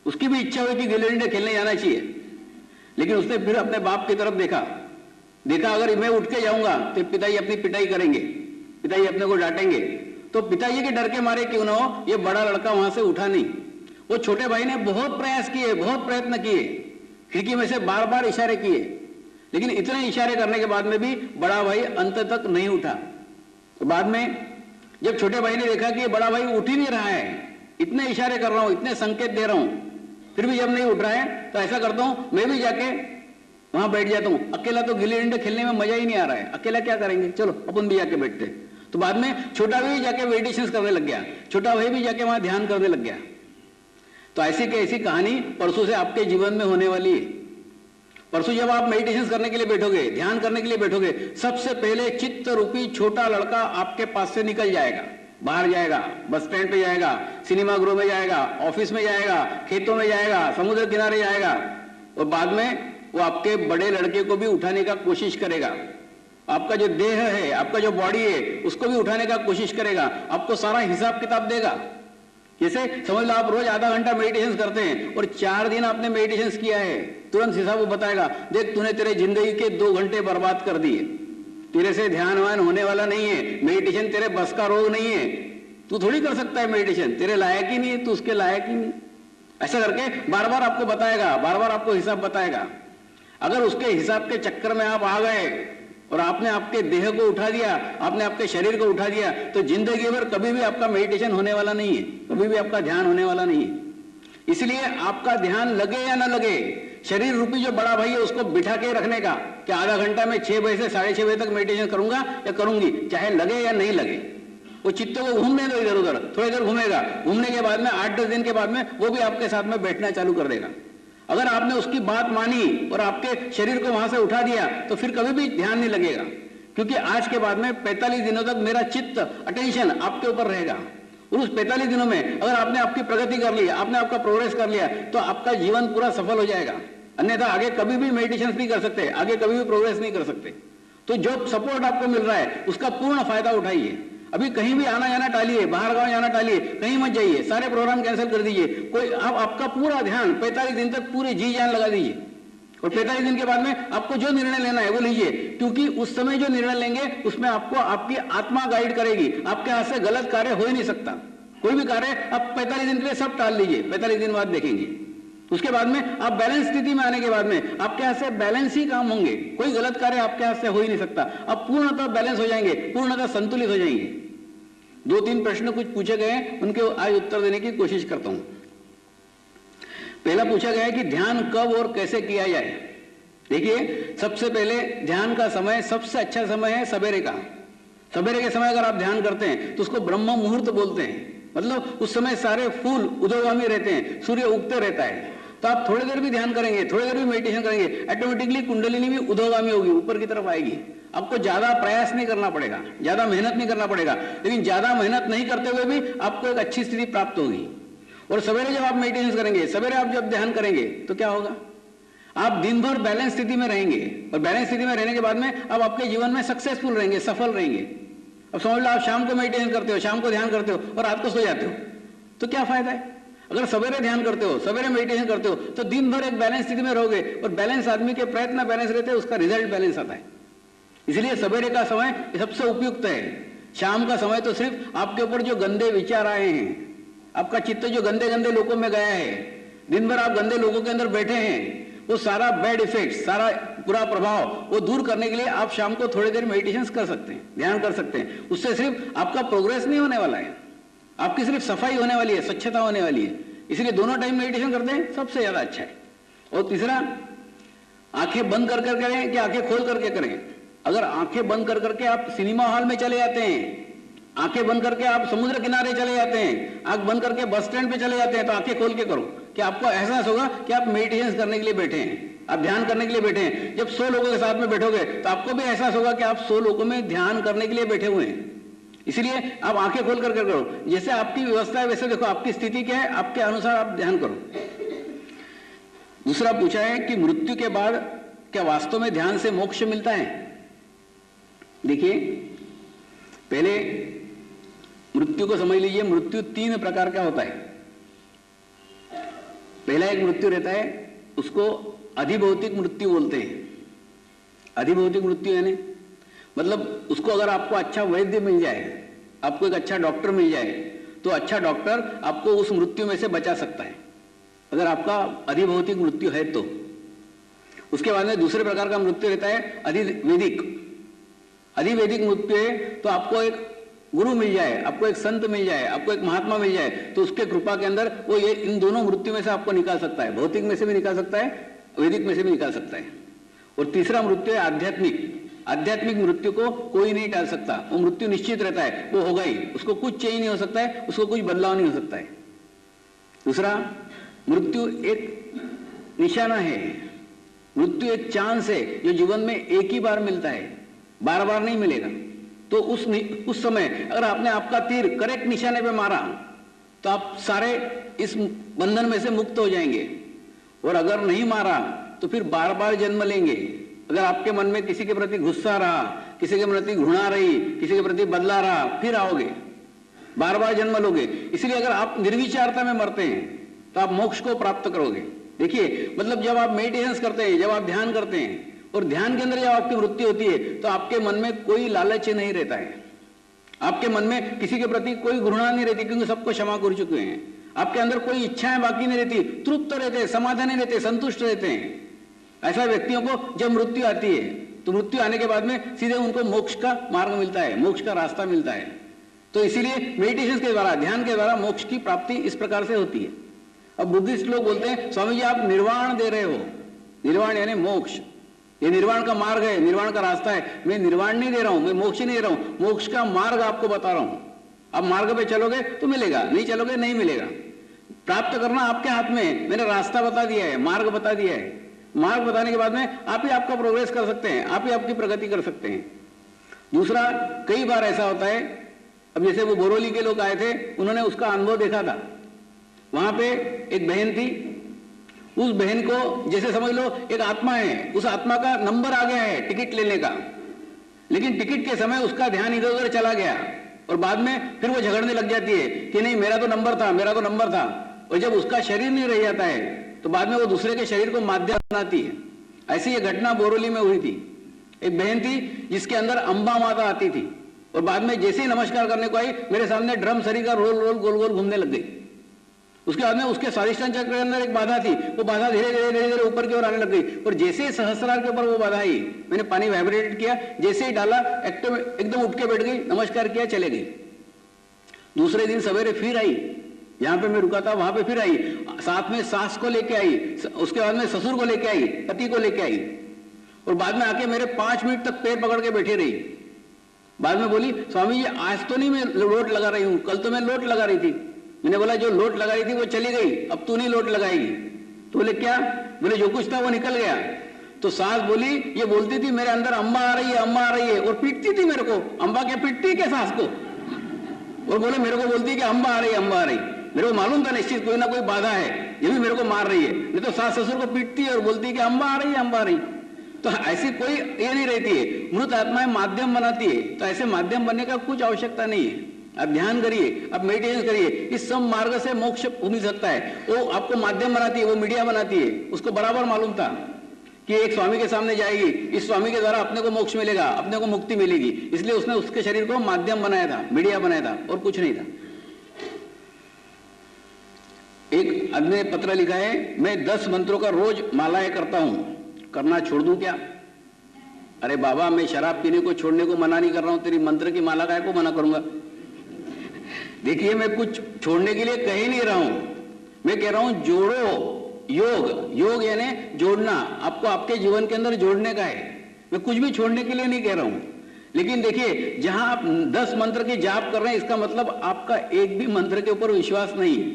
उसकी भी इच्छा हुई कि गिल्ली डंडे खेलने जाना चाहिए, लेकिन उसने फिर अपने बाप की तरफ देखा अगर मैं उठ के जाऊंगा तो पिताजी अपनी पिटाई करेंगे, पिताजी अपने को डांटेंगे। तो पिताजी के डर के मारे क्यों ना हो, ये बड़ा लड़का वहां से उठा नहीं। वो छोटे भाई ने बहुत प्रयास किए, बहुत प्रयत्न किए, खिड़की में से बार बार इशारे किए, लेकिन इतने इशारे करने के बाद में भी बड़ा भाई अंत तक नहीं उठा। तो बाद में जब छोटे भाई ने देखा कि ये बड़ा भाई उठ ही नहीं रहा है, इतने इशारे कर रहा हूं, इतने संकेत दे रहा हूं, फिर भी जब नहीं उठ रहा है, तो ऐसा करता हूं मैं भी जाके वहां बैठ जाता हूं। अकेला तो गिल्ली डंडे खेलने में मजा ही नहीं आ रहा है, अकेला क्या करेंगे, चलो अपन भी जाके बैठते। तो बाद में छोटा भाई जाके मेडिटेशन करने लग गया, छोटा भाई भी जाके वहां ध्यान करने लग गया। तो ऐसी की ऐसी कहानी परसों से आपके जीवन में होने वाली है। परसों जब आप मेडिटेशन करने के लिए बैठोगे, ध्यान करने के लिए बैठोगे, सबसे पहले चित्त रूपी छोटा लड़का आपके पास से निकल जाएगा, बाहर जाएगा, बस स्टैंड पे जाएगा, सिनेमा गृह में जाएगा, ऑफिस में जाएगा, खेतों में जाएगा, समुद्र किनारे जाएगा, और बाद में वो आपके बड़े लड़के को भी उठाने का कोशिश करेगा। आपका जो देह है, आपका जो बॉडी है, उसको भी उठाने का कोशिश करेगा, आपको सारा हिसाब किताब देगा। जैसे समझ लो आप रोज आधा घंटा मेडिटेशन करते हैं और 4 दिन आपने मेडिटेशन किया है, तुरंत हिसाब वो बताएगा, देख तूने तेरे जिंदगी के 2 घंटे बर्बाद कर दिए, तेरे से ध्यान वान होने वाला नहीं है, मेडिटेशन तेरे बस का रोग नहीं है, तू थोड़ी कर सकता है मेडिटेशन, तेरे लायक ही नहीं है, तू उसके लायक ही नहीं। ऐसा करके बार बार आपको बताएगा, बार बार आपको हिसाब बताएगा। अगर उसके हिसाब के चक्कर में आप आ गए और आपने आपके देह को उठा दिया, आपने आपके शरीर को उठा दिया, तो जिंदगी भर कभी भी आपका मेडिटेशन होने वाला नहीं है, कभी भी आपका ध्यान होने वाला नहीं है। इसलिए आपका ध्यान लगे या ना लगे, शरीर रूपी जो बड़ा भाई है उसको बिठा के रखने का कि आधा घंटा में 6 बजे से 6:30 बजे तक मेडिटेशन करूंगा या करूंगी, चाहे लगे या नहीं लगे। वो चित्त को घूमने दो इधर उधर, थोड़ी देर घूमेगा, घूमने के बाद में 8-10 दिन के बाद में वो भी आपके साथ में बैठना चालू कर देगा। अगर आपने उसकी बात मानी और आपके शरीर को वहां से उठा दिया तो फिर कभी भी ध्यान नहीं लगेगा, क्योंकि आज के बाद में 45 दिनों तक मेरा चित्त, अटेंशन आपके ऊपर रहेगा। और उस 45 दिनों में अगर आपने आपकी प्रगति कर ली, आपने आपका प्रोग्रेस कर लिया, तो आपका जीवन पूरा सफल हो जाएगा। अन्यथा आगे कभी भी मेडिटेशन नहीं कर सकते, आगे कभी भी प्रोग्रेस नहीं कर सकते। तो जो सपोर्ट आपको मिल रहा है उसका पूर्ण फायदा उठाइए। अभी कहीं भी आना जाना टालिए, बाहर गांव जाना टालिए, कहीं मत जाइए, सारे प्रोग्राम कैंसिल कर दीजिए। कोई आपका पूरा ध्यान 45 दिन तक पूरी जी जान लगा दीजिए और 45 दिन के बाद में आपको जो निर्णय लेना है वो लीजिए, क्योंकि उस समय जो निर्णय लेंगे उसमें आपको आपकी आत्मा गाइड करेगी। आपके हाथ से गलत कार्य हो ही नहीं सकता। कोई भी कार्य आप 45 दिन के लिए सब टाल लीजिए, 45 दिन बाद देखेंगे। उसके बाद में आप बैलेंस स्थिति में आने के बाद में आपके हाथ से बैलेंस ही काम होंगे, कोई गलत कार्य आपके हाथ से हो ही नहीं सकता। आप पूर्णतः बैलेंस हो जाएंगे, पूर्णतः संतुलित हो जाएंगे। 2-3 प्रश्न कुछ पूछे गए, उनके आज उत्तर देने की कोशिश करता हूं। पहला पूछा गया है कि ध्यान कब और कैसे किया जाए। देखिए, सबसे पहले ध्यान का समय, सबसे अच्छा समय है सवेरे का। सवेरे के समय अगर आप ध्यान करते हैं तो उसको ब्रह्म मुहूर्त बोलते हैं। मतलब उस समय सारे फूल उदयगामी रहते हैं, सूर्य उगते रहता है। तो आप थोड़ी देर भी ध्यान करेंगे, थोड़ी देर भी मेडिटेशन करेंगे, ऑटोमेटिकली कुंडलिनी भी उदयगामी होगी, ऊपर की तरफ आएगी। आपको ज्यादा प्रयास नहीं करना पड़ेगा, ज्यादा मेहनत नहीं करना पड़ेगा, लेकिन ज्यादा मेहनत नहीं करते हुए भी आपको एक अच्छी स्थिति प्राप्त होगी। और सवेरे जब आप मेडिटेशन करेंगे, सवेरे आप जब ध्यान करेंगे तो क्या होगा, आप दिन भर बैलेंस स्थिति में रहेंगे और बैलेंस स्थिति में रहने के बाद में आप आपके जीवन में सक्सेसफुल रहेंगे, सफल रहेंगे। अब समझ लो आप शाम को मेडिटेशन करते हो, शाम को ध्यान करते हो और रात को सो जाते हो, तो क्या फायदा है। अगर सवेरे ध्यान करते हो, सवेरे मेडिटेशन करते हो, तो दिन भर एक बैलेंस स्थिति में रहोगे और बैलेंस आदमी के प्रयत्न बैलेंस रहते हैं, उसका रिजल्ट बैलेंस आता है। इसलिए सवेरे का समय सबसे उपयुक्त है। शाम का समय तो सिर्फ आपके ऊपर जो गंदे विचार आए हैं, आपका चित्त जो गंदे गंदे लोगों में गया है, दिन भर आप गंदे लोगों के अंदर बैठे हैं, वो सारा बैड इफेक्ट, सारा बुरा प्रभाव वो दूर करने के लिए आप शाम को थोड़ी देर मेडिटेशन कर सकते हैं, ध्यान कर सकते हैं। उससे सिर्फ आपका प्रोग्रेस नहीं होने वाला है, आपकी सिर्फ सफाई होने वाली है, स्वच्छता होने वाली है। इसलिए दोनों टाइम मेडिटेशन करते हैं सबसे ज्यादा अच्छा है। और तीसरा, आंखें बंद कर कर करें कि आंखें खोल करके करें। अगर आंखें बंद कर करके आप सिनेमा हॉल में चले जाते हैं, आंखें बंद करके आप समुद्र किनारे चले जाते हैं, आंख बंद करके बस स्टैंड पे चले जाते हैं, तो आंखें खोल के करो कि आपको एहसास होगा कि आप मेडिटेशन करने के लिए बैठे हैं, आप ध्यान करने के लिए बैठे हैं। जब 100 लोगों के साथ में बैठोगे तो आपको भी एहसास होगा कि आप 100 लोगों में ध्यान करने के लिए बैठे हुए हैं। इसलिए आप आंखें खोल करके करो, जैसे आपकी व्यवस्था है वैसे देखो, आपकी स्थिति क्या है, आपके अनुसार आप ध्यान करो। दूसरा पूछा है कि मृत्यु के बाद क्या वास्तव में ध्यान से मोक्ष मिलता है? देखिए, पहले मृत्यु को समझ लीजिए। मृत्यु 3 प्रकार का होता है। पहला एक मृत्यु रहता है, उसको अधिभौतिक मृत्यु बोलते हैं। अधिभौतिक मृत्यु यानी मतलब उसको अगर आपको अच्छा वैद्य मिल जाए, आपको एक अच्छा डॉक्टर मिल जाए, तो अच्छा डॉक्टर आपको उस मृत्यु में से बचा सकता है, अगर आपका अधिभौतिक मृत्यु है तो। उसके बाद में दूसरे प्रकार का मृत्यु रहता है अधिवैदिक। अधिवैदिक मृत्यु है तो आपको एक गुरु मिल जाए, आपको एक संत मिल जाए, आपको एक महात्मा मिल जाए, तो उसके कृपा के अंदर वो ये इन दोनों मृत्यु में से आपको निकाल सकता है, भौतिक में से भी निकाल सकता है, वैदिक में से भी निकाल सकता है। और तीसरा मृत्यु है आध्यात्मिक। आध्यात्मिक मृत्यु को कोई नहीं टाल सकता, वो मृत्यु निश्चित रहता है, वो होगा ही, उसको कुछ चेंज नहीं हो सकता है, उसको कुछ बदलाव नहीं हो सकता है। दूसरा, मृत्यु एक निशाना है, मृत्यु एक चांस है जो जीवन में एक ही बार मिलता है, बार बार नहीं मिलेगा। तो उस समय अगर आपने आपका तीर करेक्ट निशाने पे मारा तो आप सारे इस बंधन में से मुक्त हो जाएंगे, और अगर नहीं मारा तो फिर बार बार जन्म लेंगे। अगर आपके मन में किसी के प्रति गुस्सा रहा, किसी के प्रति घृणा रही, किसी के प्रति बदला रहा, फिर आओगे, बार बार जन्म लोगे। इसलिए अगर आप निर्विचारता में मरते हैं तो आप मोक्ष को प्राप्त करोगे। देखिए, मतलब जब आप मेडिटेशन करते हैं, जब आप ध्यान करते हैं, और ध्यान के अंदर जब आपकी वृत्ति होती है तो आपके मन में कोई लालच नहीं रहता है, आपके मन में किसी के प्रति कोई घृणा नहीं रहती, क्योंकि सबको क्षमा कर चुके हैं। आपके अंदर कोई इच्छाएं बाकी नहीं रहती, तृप्त रहते हैं, समाधानी रहते हैं, संतुष्ट रहते हैं। ऐसा व्यक्तियों को जब मृत्यु आती है तो मृत्यु आने के बाद में सीधे उनको मोक्ष का मार्ग मिलता है, मोक्ष का रास्ता मिलता है। तो इसीलिए मेडिटेशन के द्वारा, ध्यान के द्वारा मोक्ष की प्राप्ति इस प्रकार से होती है। अब बुद्धिस्ट लोग बोलते हैं, स्वामी जी आप निर्वाण दे रहे हो। निर्वाण यानी मोक्ष, ये निर्वाण का मार्ग है, निर्वाण का रास्ता है। मैं निर्वाण नहीं दे रहा हूं, मैं मोक्ष नहीं दे रहा हूं, मोक्ष का मार्ग आपको बता रहा हूं। आप मार्ग पे चलोगे तो मिलेगा, नहीं चलोगे नहीं मिलेगा। प्राप्त करना आपके हाथ में है, मैंने रास्ता बता दिया है, मार्ग बता दिया है। मार्ग बताने के बाद में आप ही आपका प्रोग्रेस कर सकते हैं, आप ही आपकी प्रगति कर सकते हैं। दूसरा, कई बार ऐसा होता है, अब जैसे वो बोरोली के लोग आए थे, उन्होंने उसका अनुभव देखा था। वहां पे एक बहन थी, उस बहन को जैसे समझ लो एक आत्मा है, उस आत्मा का नंबर आ गया है टिकट लेने का, लेकिन टिकट के समय उसका ध्यान इधर उधर चला गया, और बाद में फिर वो झगड़ने लग जाती है कि नहीं मेरा तो नंबर था, मेरा तो नंबर था। और जब उसका शरीर नहीं रह जाता है तो बाद में वो दूसरे के शरीर को माध्यम बनाती है। ऐसी ये घटना बोरोली में हुई थी। एक बहन थी जिसके अंदर अंबा माता आती थी, और बाद में जैसे ही नमस्कार करने को आई, मेरे सामने ड्रम शरीर का रोल रोल गोल गोल घूमने लग गई। उसके बाद में उसके स्वादिष्टान चक्र के अंदर एक बाधा थी, वो बाधा धीरे धीरे धीरे धीरे ऊपर की ओर आने लग गई, और जैसे ही सहस्रार के ऊपर वो बाधा आई, मैंने पानी वाइब्रेट किया, जैसे ही डाला एकदम उठ के बैठ गई, नमस्कार किया, चले गई। दूसरे दिन सवेरे फिर आई, जहां पे मैं रुका था वहां पे फिर आई, साथ में सास को लेके आई, उसके बाद में ससुर को लेके आई, पति को लेके आई, और बाद में आके मेरे 5 मिनट तक पैर पकड़ के बैठी रही। बाद में बोली, स्वामी जी आज तो नहीं मैं लोट लगा रही हूं, कल तो मैं लोट लगा रही थी। मैंने बोला जो लोट लगा रही थी वो चली गई, अब तू नहीं लोट लगाएगी। तो बोले क्या? बोले जो कुछ था वो निकल गया। तो सास बोली, ये बोलती थी मेरे अंदर अम्मा आ रही है, अम्मा आ रही है, और पीटती थी मेरे को। अम्बा क्या पीटती क्या सास को? और बोले मेरे को बोलती कि अम्बा आ रही है, अम्बा आ रही। मेरे को मालूम था निश्चित कोई ना कोई बाधा है, ये भी मेरे को मार रही है। नहीं तो सास ससुर को पीटती है और बोलती है कि अम्बा आ रही है, अम्बा आ रही। तो ऐसी कोई ये नहीं रहती है, मृत आत्माएं माध्यम बनाती है। तो ऐसे माध्यम बनने का कुछ आवश्यकता नहीं है। आप ध्यान करिए, आप मेडिटेशन करिए, इस सब मार्ग से मोक्ष मिल सकता है। वो आपको माध्यम बनाती है, वो मीडिया बनाती है। उसको बराबर मालूम था कि एक स्वामी के सामने जाएगी, इस स्वामी के द्वारा अपने को मोक्ष मिलेगा, अपने को मुक्ति मिलेगी, इसलिए उसने उसके शरीर को माध्यम बनाया था, मीडिया बनाया था, और कुछ नहीं था। एक आदमी ने पत्र लिखा है, मैं 10 मंत्रों का रोज मालाएं करता हूं, करना छोड़ दूं क्या? अरे बाबा, मैं शराब पीने को छोड़ने को मना नहीं कर रहा हूं, तेरी मंत्र की माला काय को मना करूंगा? देखिए, मैं कुछ छोड़ने के लिए कह ही नहीं रहा हूं, मैं कह रहा हूं जोड़ो। योग यानी जोड़ना, आपको आपके जीवन के अंदर जोड़ने का है। मैं कुछ भी छोड़ने के लिए नहीं कह रहा हूं। लेकिन देखिए, जहां आप 10 मंत्र की जाप कर रहे हैं, इसका मतलब आपका एक भी मंत्र के ऊपर विश्वास नहीं है,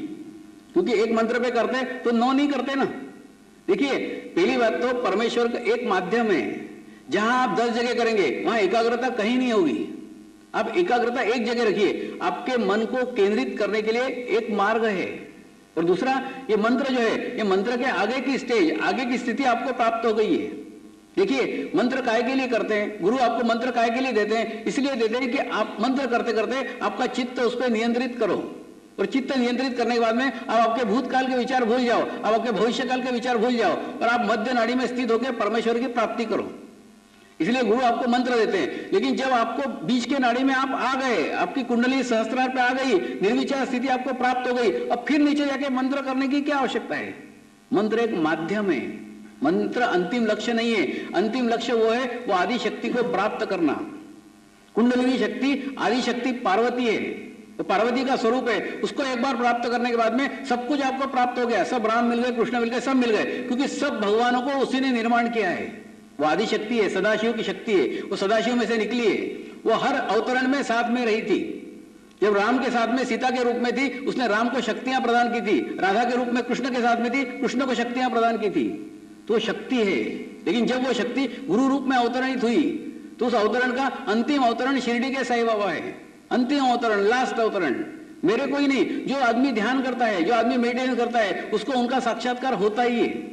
क्योंकि एक मंत्र पे करते तो 9 नहीं करते ना। देखिए, पहली बात तो परमेश्वर का एक माध्यम है, जहां आप 10 जगह करेंगे वहां एकाग्रता कहीं नहीं होगी। आप एकाग्रता एक जगह रखिए, आपके मन को केंद्रित करने के लिए एक मार्ग है। और दूसरा, ये मंत्र जो है, ये मंत्र के आगे की स्टेज, आगे की स्थिति आपको प्राप्त हो गई है। देखिए, मंत्र काय के लिए करते हैं? गुरु आपको मंत्र काय के लिए देते हैं? इसलिए देते हैं कि आप मंत्र करते करते आपका चित्त उस पर नियंत्रित करो, और चित्त नियंत्रित करने के बाद में आप आपके भूतकाल के विचार भूल जाओ, आप आपके भविष्यकाल के विचार भूल जाओ, और आप मध्य नाड़ी में स्थित होकर परमेश्वर की प्राप्ति करो। इसलिए गुरु आपको मंत्र देते हैं। लेकिन जब आपको बीच के नाड़ी में आप आ गए, आपकी कुंडली सहस्त्रार पे आ गई, निर्विचार स्थिति आपको प्राप्त हो गई, अब फिर नीचे जाके मंत्र करने की क्या आवश्यकता है? मंत्र एक माध्यम है, मंत्र अंतिम लक्ष्य नहीं है। अंतिम लक्ष्य वो है, वो आदि शक्ति को प्राप्त करना। कुंडलिनी शक्ति, आदि शक्ति पार्वती है, तो पार्वती का स्वरूप है। उसको एक बार प्राप्त करने के बाद में सब कुछ आपको प्राप्त हो गया। सब राम मिल गए, कृष्ण मिल गए, सब मिल गए, क्योंकि सब भगवानों को उसी ने निर्माण किया है। वो आदि शक्ति है, सदाशिव की शक्ति है, वो सदाशिव में से निकली है। वो हर अवतरण में साथ में रही थी। जब राम के साथ में सीता के रूप में थी, उसने राम को शक्तियां प्रदान की थी। राधा के रूप में कृष्ण के साथ में थी, कृष्ण को शक्तियां प्रदान की थी। तो शक्ति है। लेकिन जब वो शक्ति गुरु रूप में अवतरणित हुई, तो उस अवतरण का अंतिम अवतरण शिरडी के साईं बाबा है। अंतिम अवतरण, लास्ट अवतरण मेरे कोई नहीं। जो आदमी ध्यान करता है, जो आदमी मेडिटेशन करता है, उसको उनका साक्षात्कार होता ही है।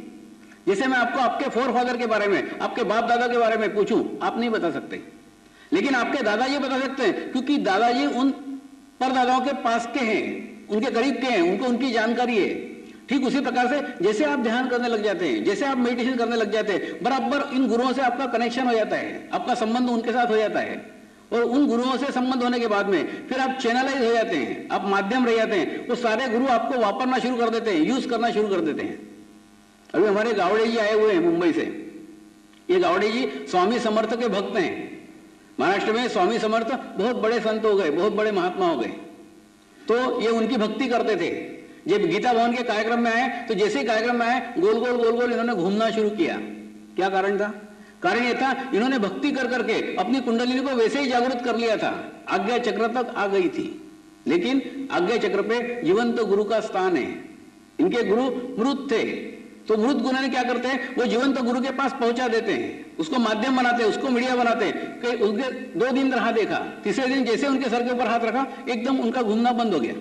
जैसे मैं आपको आपके फोर फादर के बारे में, आपके बाप दादा के बारे में पूछूं, आप नहीं बता सकते, लेकिन आपके दादाजी बता सकते हैं, क्योंकि दादाजी उन परदादाओं के पास के हैं, उनके करीब के हैं, उनको उनकी जानकारी है। ठीक उसी प्रकार से जैसे आप ध्यान करने लग जाते हैं, जैसे आप मेडिटेशन करने लग जाते हैं, बराबर इन गुरुओं से आपका कनेक्शन हो जाता है, आपका संबंध उनके साथ हो जाता है। और उन गुरुओं से संबंध होने के बाद में फिर आप चैनलाइज हो जाते हैं, आप माध्यम रह जाते हैं। वो सारे गुरु आपको वापरना शुरू कर देते हैं, यूज करना शुरू कर देते हैं। अभी हमारे गावड़े जी आए हुए हैं मुंबई से। ये गावड़े जी स्वामी समर्थ के भक्त हैं। महाराष्ट्र में स्वामी समर्थ बहुत बड़े संत हो गए, बहुत बड़े महात्मा हो गए। तो ये उनकी भक्ति करते थे। जब गीता भवन के कार्यक्रम में आए, तो जैसे ही कार्यक्रम में आए, गोल गोल गोल गोल इन्होंने घूमना शुरू किया। क्या कारण था? कारण यह था, इन्होंने भक्ति कर करके अपनी कुंडलिनी को वैसे ही जागृत कर लिया था। आज्ञा चक्र तक आ गई थी, लेकिन आज्ञा चक्र पे जीवंत गुरु का स्थान है। इनके गुरु मृत थे, तो मृत गुरु ने क्या करते हैं, वो जीवंत गुरु के पास पहुंचा देते हैं, उसको माध्यम बनाते हैं, उसको मीडिया बनाते हैं। कि उसके 2 दिन रहा देखा, तीसरे दिन जैसे उनके सर के ऊपर हाथ रखा, एकदम उनका घूमना बंद हो गया।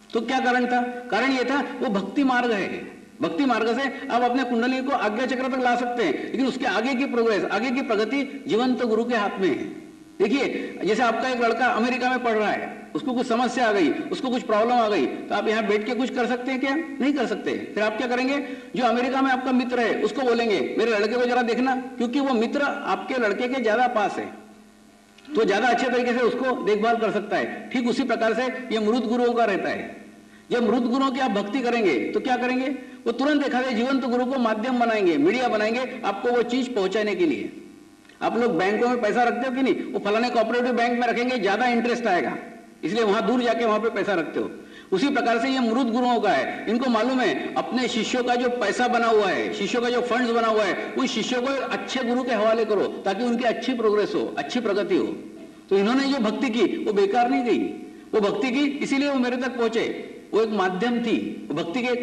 तो क्या कारण था? कारण ये था, वो भक्ति मार्ग है। भक्ति मार्ग से आप अपने कुंडली को आज्ञा चक्र तक ला सकते हैं, लेकिन उसके आगे की प्रोग्रेस, आगे की प्रगति जीवंत गुरु के हाथ में है। देखिए, जैसे आपका एक लड़का अमेरिका में पढ़ रहा है, उसको कुछ समस्या आ गई, उसको कुछ प्रॉब्लम आ गई, तो आप यहाँ बैठ के कुछ कर सकते हैं क्या? नहीं कर सकते। फिर आप क्या करेंगे? जो अमेरिका में आपका मित्र है उसको बोलेंगे, मेरे लड़के को जरा देखना, क्योंकि वो मित्र आपके लड़के के ज्यादा पास है, तो ज्यादा अच्छे तरीके से उसको देखभाल कर सकता है। ठीक उसी प्रकार से ये मृत गुरुओं का रहता है। जब मृत गुरुओं की आप भक्ति करेंगे तो क्या करेंगे? वो तुरंत एक जीवंत गुरु को माध्यम बनाएंगे, मीडिया बनाएंगे आपको वो चीज पहुंचाने के लिए। आप लोग बैंकों में पैसा रखते हो कि नहीं? वो फलाने कोऑपरेटिव बैंक में रखेंगे, ज्यादा इंटरेस्ट आएगा, इसलिए वहां दूर जाके वहां पे पैसा रखते हो। उसी प्रकार से ये मृत गुरुओं का है। इनको मालूम है अपने शिष्यों का जो पैसा बना हुआ है, शिष्यों का जो फंड्स बना हुआ है, उन शिष्यों को अच्छे गुरु के हवाले करो, ताकि उनकी अच्छी प्रोग्रेस हो, अच्छी प्रगति हो। तो इन्होंने जो भक्ति की वो बेकार नहीं गई, वो भक्ति की इसीलिए वो मेरे तक पहुंचे। वो एक माध्यम थी, भक्ति के